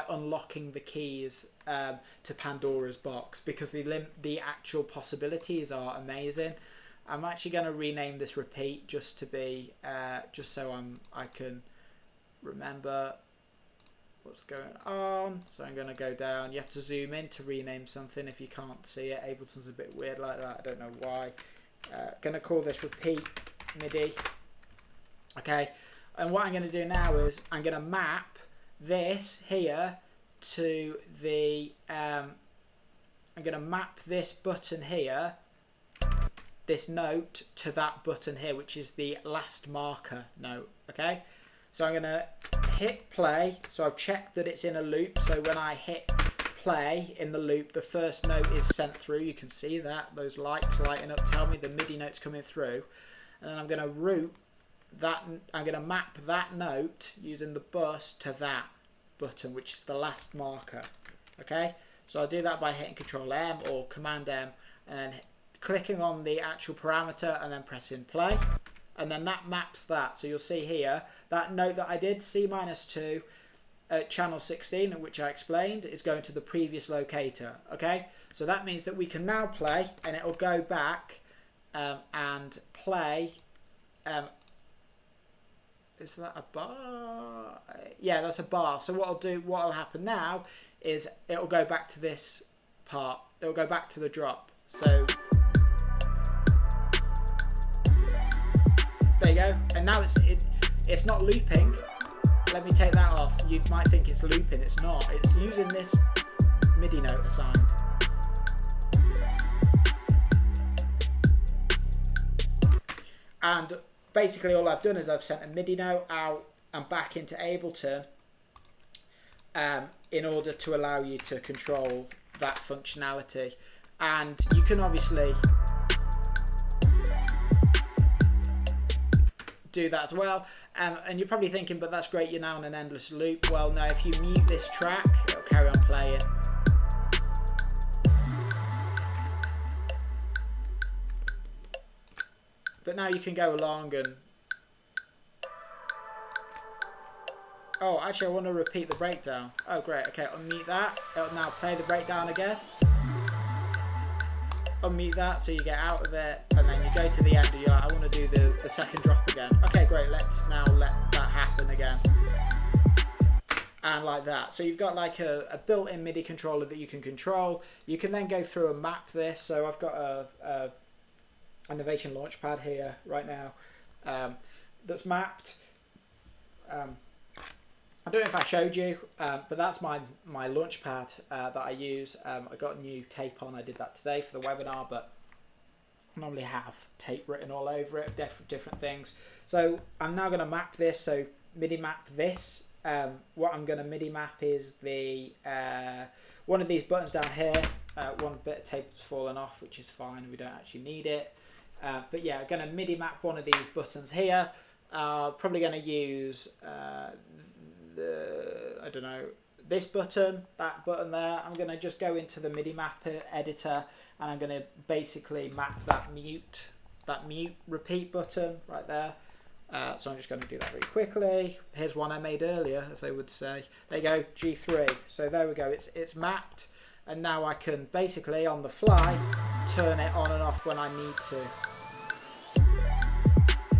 unlocking the keys to Pandora's box because the actual possibilities are amazing. I'm actually going to rename this repeat just to be just so I can remember what's going on. So I'm going to go down. You have to zoom in to rename something if you can't see it. Ableton's a bit weird like that. I don't know why. Going to call this repeat MIDI. Okay. And what I'm going to do now is I'm going to map this here to the I'm going to map this button here, this note, to that button here, which is the last marker note. Okay, so I'm going to hit play. So I've checked that it's in a loop. So when I hit play in the loop, the first note is sent through. You can see that those lights lighting up tell me the MIDI note's coming through, and then I'm going to route that. I'm going to map that note using the bus to that button, which is the last marker. Okay, so I'll do that by hitting Control M or Command M and clicking on the actual parameter and then pressing play, and then that maps that. So you'll see here that note that I did, C-2 at channel 16, which I explained, is going to the previous locator. Okay, so that means that we can now play and it will go back and play. Is that a bar? Yeah, that's a bar. So what'll happen now is it'll go back to this part. It'll go back to the drop. So there you go. And now it's not looping. Let me take that off. You might think it's looping. It's not. It's using this MIDI note assigned. And basically all I've done is I've sent a MIDI note out and back into Ableton in order to allow you to control that functionality. And you can obviously do that as well. And you're probably thinking, but that's great, you're now in an endless loop. Well, no, if you mute this track, it'll carry on playing. But now you can go along and... Oh, actually, I want to repeat the breakdown. Oh, great. Okay, unmute that. It'll now play the breakdown again. Unmute that so you get out of it, and then you go to the end and you're like, I want to do the second drop again. Okay, great. Let's now let that happen again. And like that. So you've got like a built-in MIDI controller that you can control. You can then go through and map this. So I've got a Innovation Launchpad here right now that's mapped. I don't know if I showed you, but that's my Launchpad that I use. I got a new tape on. I did that today for the webinar, but I normally have tape written all over it, different things. So I'm now going to map this. So MIDI map this. What I'm going to MIDI map is the one of these buttons down here. One bit of tape has fallen off, which is fine. We don't actually need it. But yeah, I'm going to MIDI map one of these buttons here. Probably going to use I don't know, this button, that button there. I'm going to just go into the MIDI map editor, and I'm going to basically map that mute repeat button right there. So I'm just going to do that really quickly. Here's one I made earlier, as they would say. There you go, G3. So there we go, it's mapped, and now I can basically on the fly turn it on and off when I need to.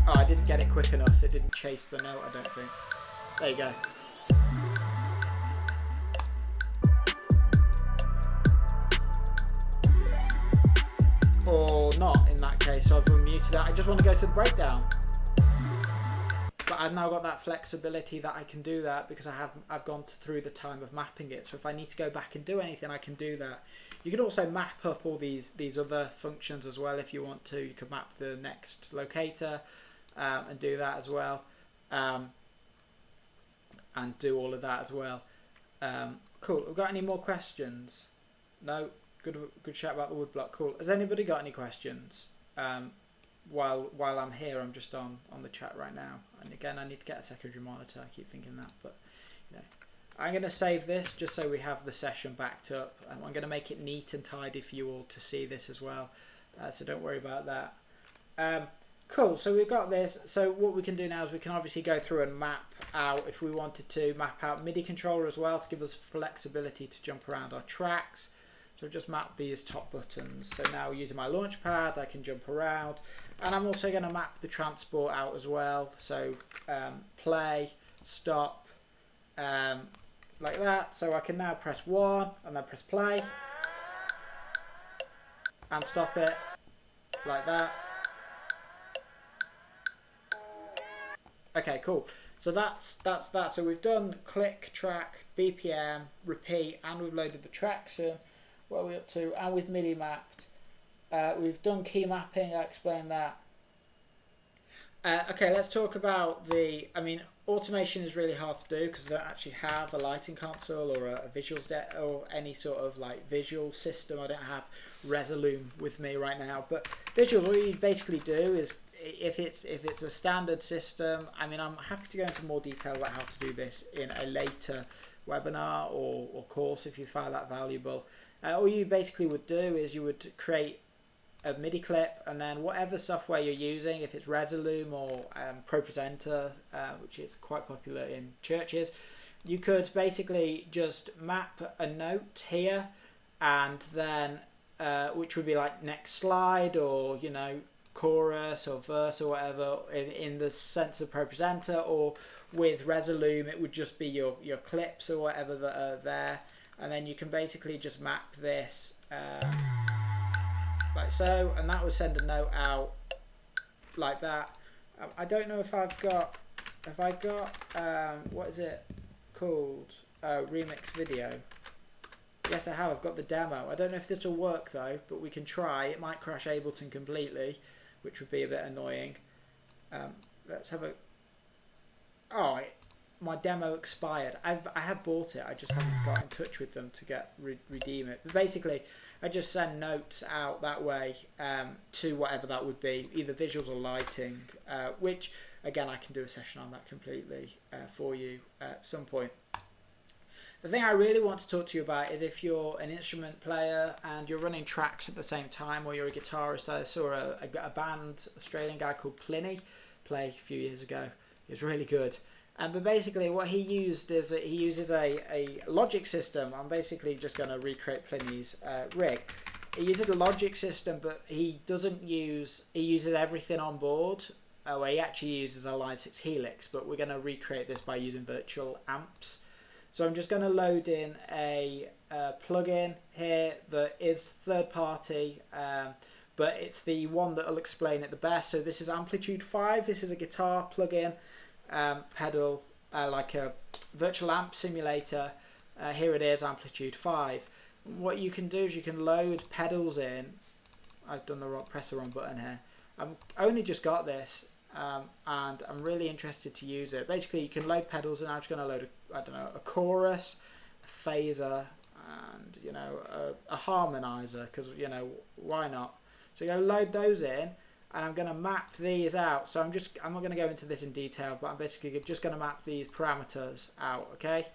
Oh, I didn't get it quick enough. It didn't chase the note, I don't think. There you go. Or not in that case, so I've unmuted that. I just want to go to the breakdown. But I've now got that flexibility that I can do that because I've gone through the time of mapping it. So if I need to go back and do anything, I can do that. You can also map up all these other functions as well if you want to. You could map the next locator and do that as well. And do all of that as well. Cool. We've got any more questions? No? Good chat about the woodblock. Cool. Has anybody got any questions? While I'm here, I'm just on the chat right now. And again, I need to get a secondary monitor. I keep thinking that, but you know, I'm going to save this just so we have the session backed up. I'm going to make it neat and tidy for you all to see this as well. So don't worry about that. Cool, so we've got this. So what we can do now is we can obviously go through and map out, if we wanted to, map out MIDI controller as well to give us flexibility to jump around our tracks. So just map these top buttons. So now using my Launchpad, I can jump around. And I'm also going to map the transport out as well. So play, stop, like that. So I can now press 1 and then press play. And stop it, like that. Okay, cool. So that's that. So we've done click, track, BPM, repeat, and we've loaded the tracks in. What are we up to? And we've MIDI mapped. We've done key mapping. I explained that. Okay, let's talk about automation is really hard to do because I don't actually have a lighting console or a visuals or any sort of like visual system. I don't have Resolume with me right now. But visuals, what you basically do is, if it's a standard system, I'm happy to go into more detail about how to do this in a later webinar or course if you find that valuable. All you basically would do is you would create a MIDI clip, and then whatever software you're using, if it's Resolume or ProPresenter, which is quite popular in churches, you could basically just map a note here, and then which would be like next slide, or chorus or verse or whatever in the sense of ProPresenter, or with Resolume it would just be your clips or whatever that are there. And then you can basically just map this like so, and that will send a note out like that. I don't know if I've got what is it called, remix video. Yes, I have. I've got the demo. I don't know if this will work though, but we can try. It might crash Ableton completely, which would be a bit annoying. Let's have a... Oh, my demo expired. I have bought it. I just haven't got in touch with them to get redeem it. But basically, I just send notes out that way to whatever that would be, either visuals or lighting, which, again, I can do a session on that completely for you at some point. The thing I really want to talk to you about is if you're an instrument player and you're running tracks at the same time, or you're a guitarist. I saw a band, Australian guy called Pliny, play a few years ago. He was really good. But basically what he used is he uses a logic system. I'm basically just going to recreate Pliny's rig. He uses a logic system, but he uses everything on board. Well, he actually uses a Line 6 Helix, but we're going to recreate this by using virtual amps. So I'm just going to load in a plugin here that is third party, but it's the one that will explain it the best. So this is Amplitude 5. This is a guitar plugin, pedal, like a virtual amp simulator. Here it is, Amplitude 5. What you can do is you can load pedals in. I've done press the wrong button here. I've only just got this. And I'm really interested to use it. Basically, you can load pedals, and I'm just going to load a chorus, a phaser, and a harmonizer, because why not? So you're going to load those in, and I'm going to map these out. So I'm not going to go into this in detail, but I'm basically just going to map these parameters out. Okay.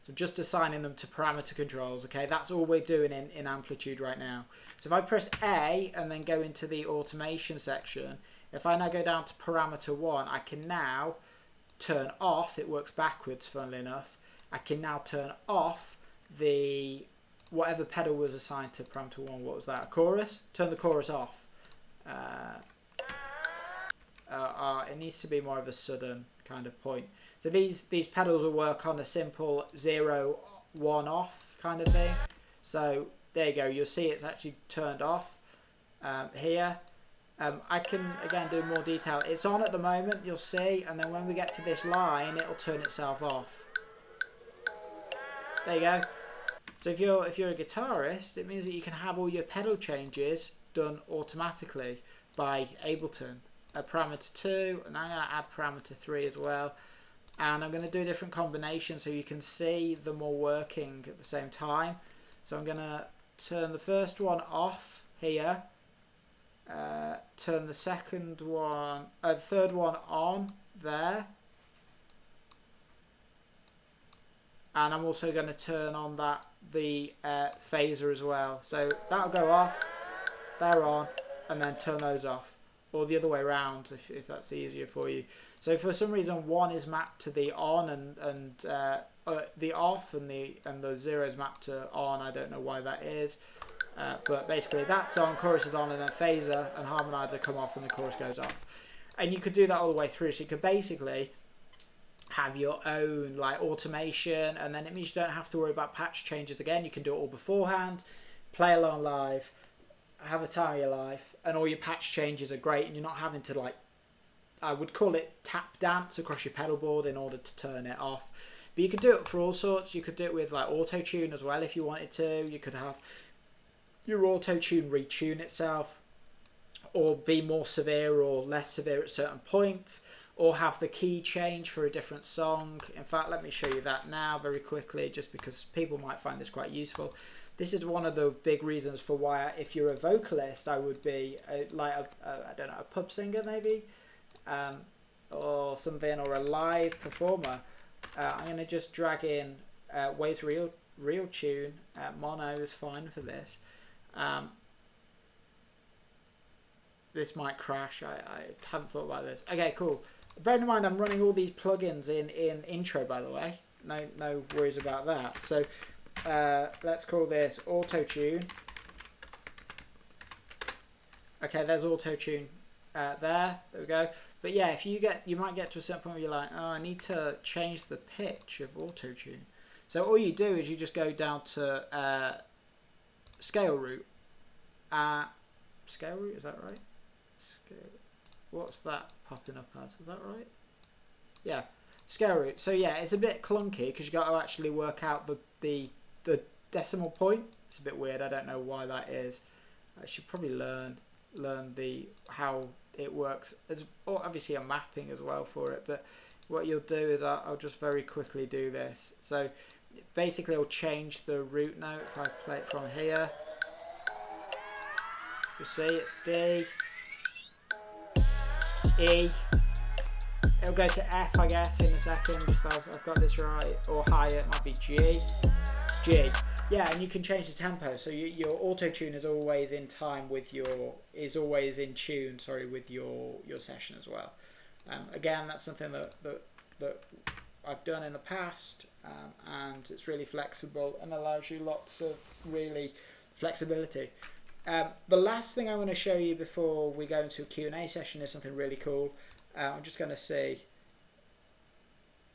So just assigning them to parameter controls, okay? That's all we're doing in Amplitude right now. So if I press A and then go into the automation section, if I now go down to parameter 1, I can now turn off, it works backwards funnily enough, I can now turn off whatever pedal was assigned to parameter 1, what was that, a chorus? Turn the chorus off. It needs to be more of a sudden kind of point. So these pedals will work on a simple 0, 1 off kind of thing. So there you go. You'll see it's actually turned off here. I can again do more detail. It's on at the moment. You'll see, and then when we get to this line, it'll turn itself off. There you go. So if you're a guitarist, it means that you can have all your pedal changes done automatically by Ableton. Parameter 2, and I'm going to add parameter 3 as well. And I'm going to do a different combination so you can see them all working at the same time. So I'm going to turn the first one off here. Turn the third one on there. And I'm also going to turn on the phaser as well. So that'll go off, they're on, and then turn those off. Or the other way around, if that's easier for you. So for some reason, 1 is mapped to the on and the off, and the 0 is mapped to on. I don't know why that is, but basically that's on, chorus is on, and then phaser and harmonizer come off, and the chorus goes off. And you could do that all the way through. So you could basically have your own like automation, and then it means you don't have to worry about patch changes again. You can do it all beforehand, play along live, have a time of your life, and all your patch changes are great, and you're not having to I would call it tap dance across your pedal board in order to turn it off. But you could do it for all sorts. You could do it with like auto tune as well if you wanted to. You could have your auto tune retune itself, or be more severe or less severe at certain points, or have the key change for a different song. In fact, let me show you that now very quickly, just because people might find this quite useful. This is one of the big reasons for why, if you're a vocalist, I would be I don't know, a pub singer maybe, or something, or a live performer. I'm going to just drag in Waves Real Tune. Mono is fine for this. This might crash. I haven't thought about this. Okay, cool. Bear in mind, I'm running all these plugins in intro, by the way. No worries about that. So let's call this auto tune. Okay, there's auto tune there we go. But yeah, you might get to a certain point where you're like, oh, I need to change the pitch of auto tune. So all you do is you just go down to scale root. Scale root, is that right? What's that popping up as? Is that right? Yeah, scale root. So yeah, it's a bit clunky because you got to actually work out the decimal point. It's a bit weird. I don't know why that is. I should probably learn. learn how it works. There's obviously a mapping as well for it, but what you'll do is I'll just very quickly do this. So basically I'll change the root note. If I play it from here, you'll see it's D, E. It'll go to F, I guess, in a second if I've got this right, or higher, it might be G. Yeah, and you can change the tempo, so your auto tune is always in time with is always in tune, sorry, with your session as well. Again, that's something that I've done in the past, and it's really flexible and allows you lots of really flexibility. The last thing I want to show you before we go into a Q&A session is something really cool. I'm just going to see.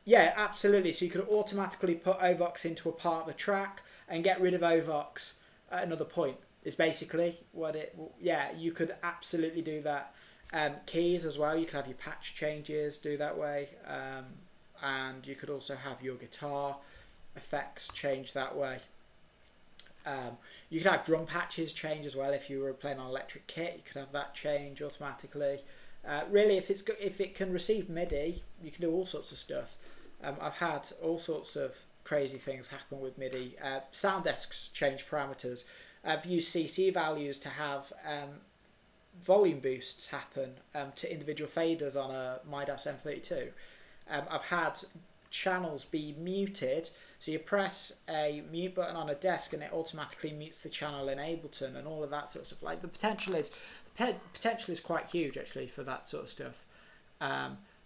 Yeah, absolutely. So you could automatically put Ovox into a part of the track and get rid of Ovox at another point. Is basically what it. Yeah, you could absolutely do that. Keys as well. You could have your patch changes do that way, and you could also have your guitar effects change that way. You could have drum patches change as well. If you were playing on electric kit, you could have that change automatically. Really, if it can receive MIDI, you can do all sorts of stuff. I've had all sorts of crazy things happen with MIDI. Sound desks change parameters. I've used CC values to have volume boosts happen to individual faders on a Midas M32. I've had channels be muted, so you press a mute button on a desk and it automatically mutes the channel in Ableton and all of that sort of stuff. Like the potential is quite huge actually for that sort of stuff.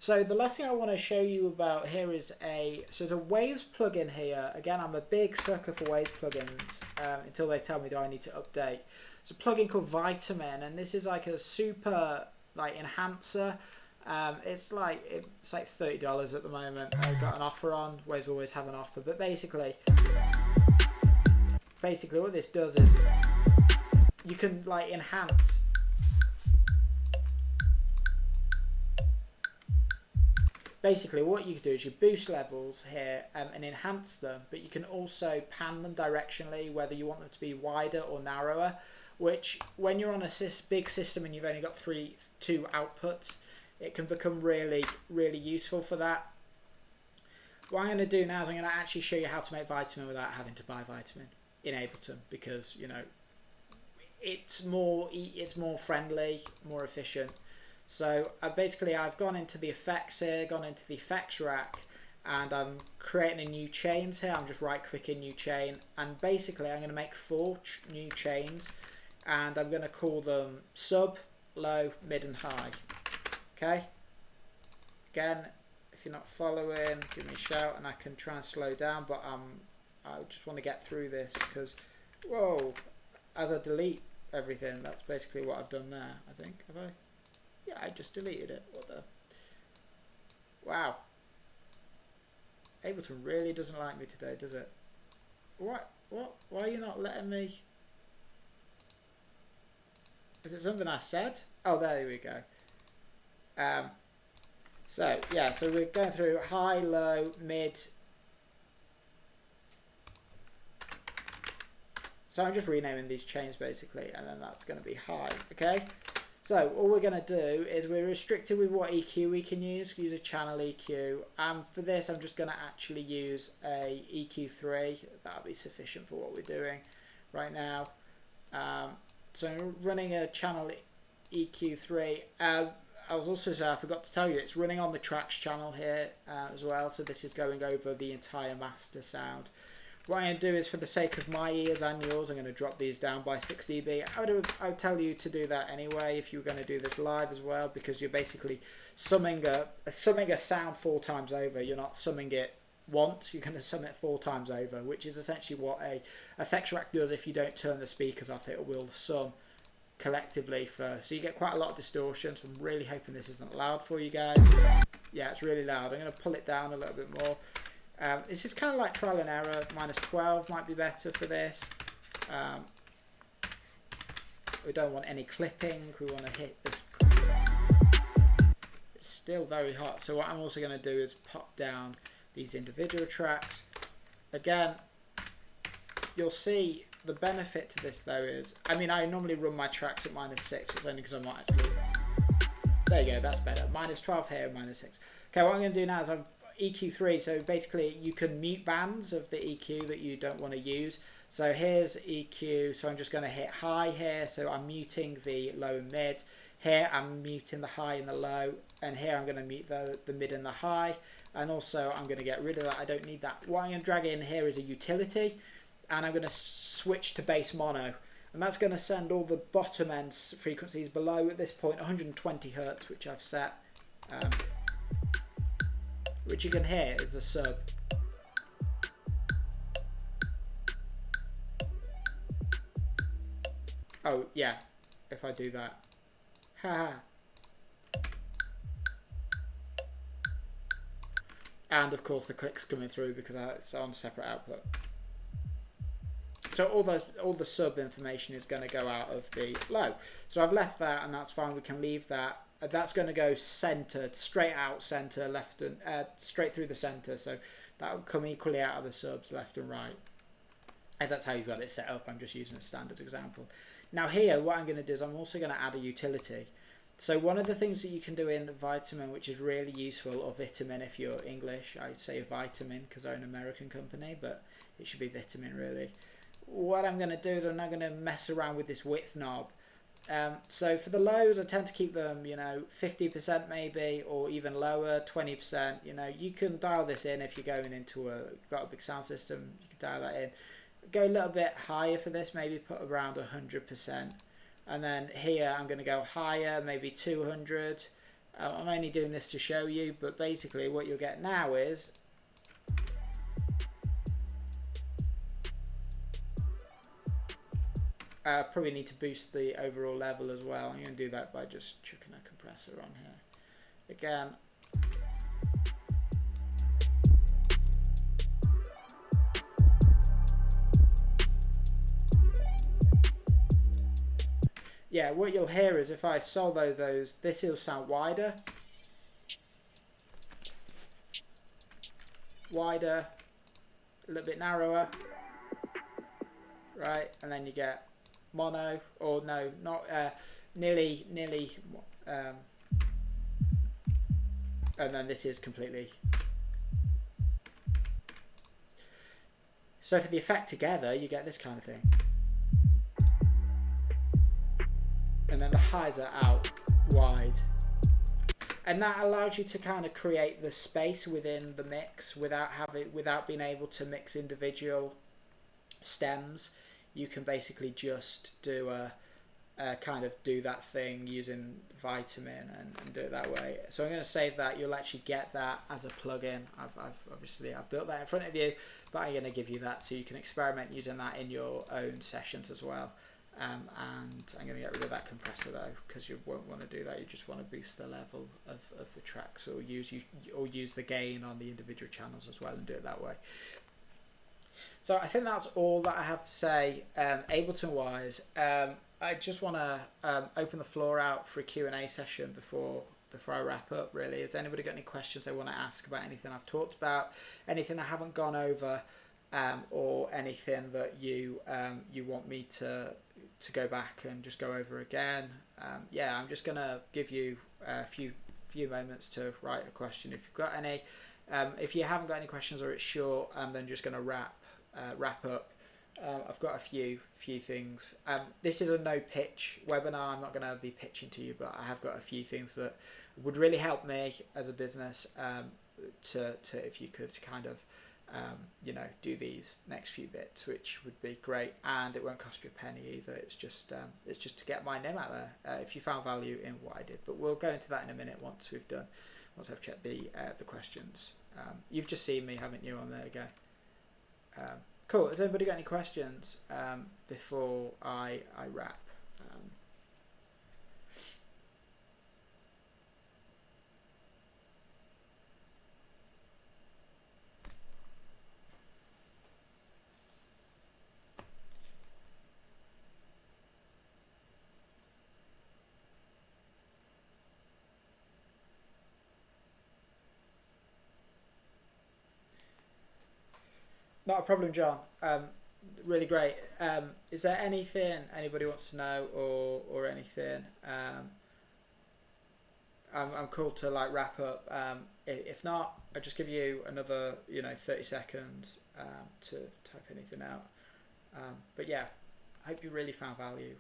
So the last thing I want to show you about here is there's a Waves plugin here. Again, I'm a big sucker for Waves plugins until they tell me do I need to update. It's a plugin called Vitamin, and this is like a super enhancer. It's like $30 at the moment. I've got an offer on. Waves always have an offer, but basically what this does is you can enhance. Basically, what you can do is you boost levels here and enhance them, but you can also pan them directionally, whether you want them to be wider or narrower. Which, when you're on a big system and you've only got two outputs, it can become really, really useful for that. What I'm going to do now is I'm going to actually show you how to make Vitamin without having to buy Vitamin in Ableton, because it's more friendly, more efficient. So I've gone into the effects here, gone into the effects rack, and I'm creating a new chains here. I'm just right clicking new chain, and basically I'm going to make 4 new chains, and I'm going to call them sub, low, mid and high. Okay, again, if you're not following, give me a shout and I can try and slow down, but I just want to get through this because, whoa, as I delete everything, that's basically what I've done there, I think. Have I? Yeah, I just deleted it. What the? Wow. Ableton really doesn't like me today, does it? What? Why are you not letting me? Is it something I said? Oh, there we go. So yeah, so we're going through high, low, mid. So I'm just renaming these chains basically, and then that's going to be high. Okay. So all we're going to do is we're restricted with what EQ we can use. Use a channel EQ. For this, I'm just going to actually use a EQ3. That'll be sufficient for what we're doing right now. So I'm running a channel EQ3. I was also saying, I forgot to tell you, it's running on the tracks channel here as well. So this is going over the entire master sound. What I'm going to do is, for the sake of my ears and yours, I'm going to drop these down by 6 dB. I would tell you to do that anyway if you were going to do this live as well, because you're basically summing a sound 4 times over. You're not summing it once, you're going to sum it 4 times over, which is essentially what a effects rack does. If you don't turn the speakers off, it will sum collectively first. So you get quite a lot of distortion, so I'm really hoping this isn't loud for you guys. Yeah, it's really loud. I'm going to pull it down a little bit more. This is kind of like trial and error. -12 might be better for this. We don't want any clipping. We want to hit this. It's still very hot. So what I'm also going to do is pop down these individual tracks. Again, you'll see the benefit to this though is, I mean, I normally run my tracks at -6. It's only because I'm not actually. There you go, that's better. -12 here, -6. Okay, what I'm going to do now is I've EQ3. So basically, you can mute bands of the EQ that you don't want to use. So here's EQ. So I'm just going to hit high here. So I'm muting the low and mid. Here I'm muting the high and the low. And here I'm going to mute the mid and the high. And also I'm going to get rid of that. I don't need that. What I'm going to drag in here is a utility. And I'm going to switch to bass mono. And that's going to send all the bottom end frequencies below at this point 120 Hertz, which I've set. Which you can hear is the sub. Oh yeah, if I do that. Haha. And of course the click's coming through because it's on separate output. So all the sub information is going to go out of the low. So I've left that, and that's fine. We can leave that. That's going to go centered, straight out center, left and straight through the center. So that will come equally out of the subs, left and right. If that's how you've got it set up, I'm just using a standard example. Now here, what I'm going to do is I'm also going to add a utility. So one of the things that you can do in Vitamin, which is really useful, or Vitamin if you're English, I'd say Vitamin because they're an American company, but it should be Vitamin really. What I'm going to do is I'm now going to mess around with this width knob. So for the lows, I tend to keep them, 50% maybe, or even lower, 20%. You can dial this in if you're going into got a big sound system. You can dial that in. Go a little bit higher for this, maybe put around 100%. And then here I'm going to go higher, maybe 200. I'm only doing this to show you, but basically what you'll get now is probably need to boost the overall level as well. I'm going to do that by just chucking a compressor on here. Again, yeah, what you'll hear is if I solo those, this will sound wider, a little bit narrower, right, and then you get mono, or no, not nearly, and then this is completely. So for the effect together, you get this kind of thing, and then the highs are out wide, and that allows you to kind of create the space within the mix without being able to mix individual stems. You can basically just do kind of do that thing using Vitamin and do it that way. So I'm going to save that. You'll actually get that as a plugin. I've built that in front of you, but I'm going to give you that so you can experiment using that in your own sessions as well. And I'm going to get rid of that compressor though, because you won't want to do that. You just want to boost the level of the tracks, or use the gain on the individual channels as well, and do it that way. So I think that's all that I have to say Ableton wise. I just want to open the floor out for a Q&A session before I wrap up really. Has anybody got any questions they want to ask about anything I've talked about, anything I haven't gone over, or anything that you want me to go back and just go over again? Yeah, I'm just going to give you a few moments to write a question if you've got any. If you haven't got any questions or it's short, I'm then just going to wrap up. I've got a few things. This is a no pitch webinar. I'm not going to be pitching to you, but I have got a few things that would really help me as a business to if you could kind of do these next few bits, which would be great, and it won't cost you a penny either. It's just to get my name out there if you found value in what I did. But we'll go into that in a minute once I've checked the questions. You've just seen me, haven't you, on there again? Cool. Has anybody got any questions before I wrap? Not a problem, John. really great. Is there anything anybody wants to know or anything? I'm cool to like wrap up. If not, I'll just give you another 30 seconds to type anything out. But yeah, I hope you really found value.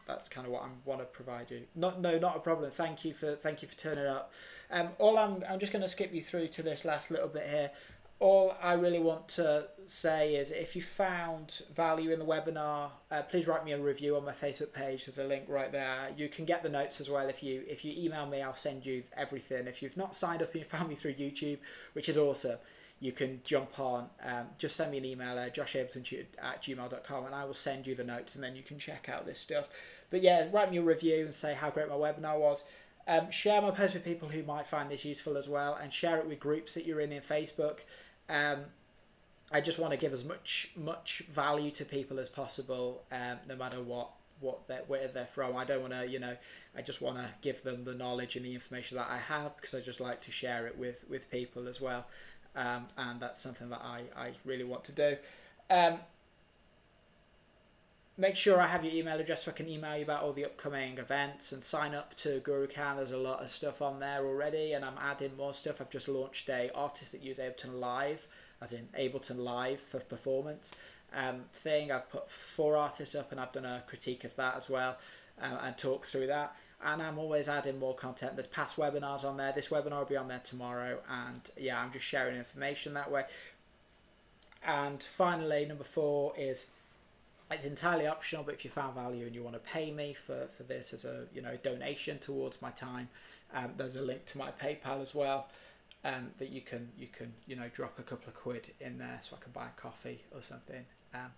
That's kind of what I want to provide you. Not a problem. Thank you for turning up. I'm just going to skip you through to this last little bit here. All I really want to say is if you found value in the webinar, please write me a review on my Facebook page. There's a link right there. You can get the notes as well. If you email me, I'll send you everything. If you've not signed up and you found me through YouTube, which is awesome, you can jump on. Just send me an email at joshableton@gmail.com and I will send you the notes and then you can check out this stuff. But yeah, write me a review and say how great my webinar was. Share my post with people who might find this useful as well, and share it with groups that you're in Facebook. I just want to give as much value to people as possible, no matter where they're from. I don't want to, I just want to give them the knowledge and the information that I have, because I just like to share it with people as well. And that's something that I really want to do. Make sure I have your email address so I can email you about all the upcoming events, and sign up to GuruCan. There's a lot of stuff on there already, and I'm adding more stuff. I've just launched a artists that use Ableton Live, as in Ableton Live for performance thing. I've put 4 artists up and I've done a critique of that as well, and talk through that. And I'm always adding more content. There's past webinars on there. This webinar will be on there tomorrow, and yeah, I'm just sharing information that way. And finally, number 4 is, it's entirely optional, but if you found value and you want to pay me for this as a donation towards my time, there's a link to my PayPal as well, that you can drop a couple of quid in there so I can buy a coffee or something.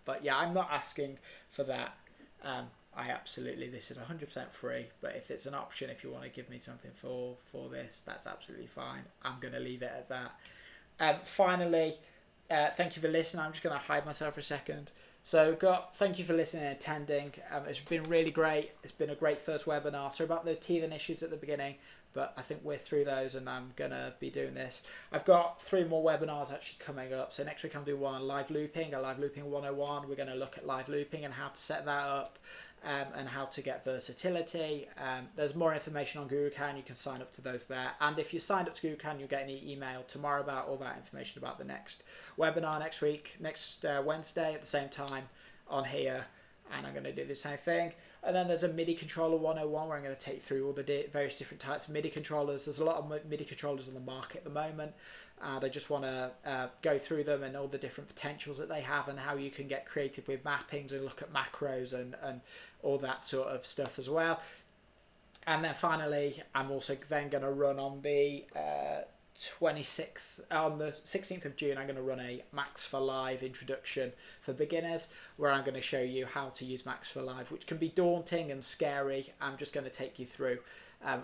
But yeah, I'm not asking for that. This is 100% free, but if it's an option, if you want to give me something for this, that's absolutely fine. I'm going to leave it at that. Finally, thank you for listening. I'm just going to hide myself for a second. So thank you for listening and attending. It's been really great. It's been a great first webinar. So about the teething issues at the beginning, but I think we're through those and I'm going to be doing this. I've got 3 more webinars actually coming up. So next week I'm doing one on live looping, a live looping 101. We're going to look at live looping and how to set that up, and how to get versatility. There's more information on GuruCan. You can sign up to those there. And if you signed up to GuruCan, you'll get an email tomorrow about all that information about the next webinar next week, next Wednesday at the same time on here. And I'm going to do the same thing. And then there's a MIDI controller 101 where I'm going to take through all the various different types of MIDI controllers. There's a lot of MIDI controllers on the market at the moment, and I just want to go through them and all the different potentials that they have, and how you can get creative with mappings and look at macros and all that sort of stuff as well. And then finally, I'm also then going to run on the 26th, on the 16th of June, I'm going to run a Max for Live introduction for beginners, where I'm going to show you how to use Max for Live, which can be daunting and scary. I'm just going to take you through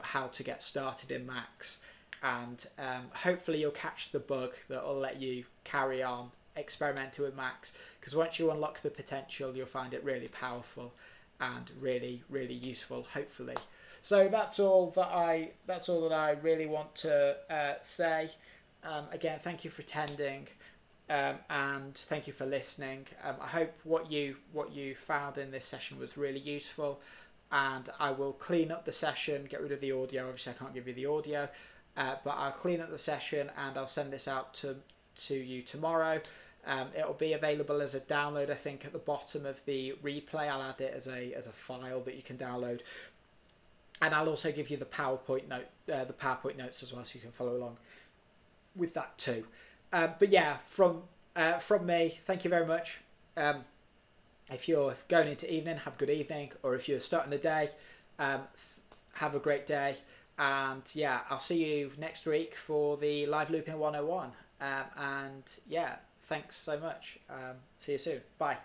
how to get started in Max, and hopefully you'll catch the bug that will let you carry on experimenting with Max, because once you unlock the potential, you'll find it really powerful and really, really useful, hopefully. So that's all that I really want to say. Again, thank you for attending, and thank you for listening. I hope what you found in this session was really useful, and I will clean up the session, get rid of the audio. Obviously, I can't give you the audio, but I'll clean up the session and I'll send this out to you tomorrow. It'll be available as a download, I think, at the bottom of the replay. I'll add it as a file that you can download. And I'll also give you the PowerPoint notes as well, so you can follow along with that too. But yeah, from me, thank you very much. If you're going into evening, have a good evening, or if you're starting the day, have a great day. And yeah, I'll see you next week for the Live Looping 101. And yeah, thanks so much. See you soon. Bye.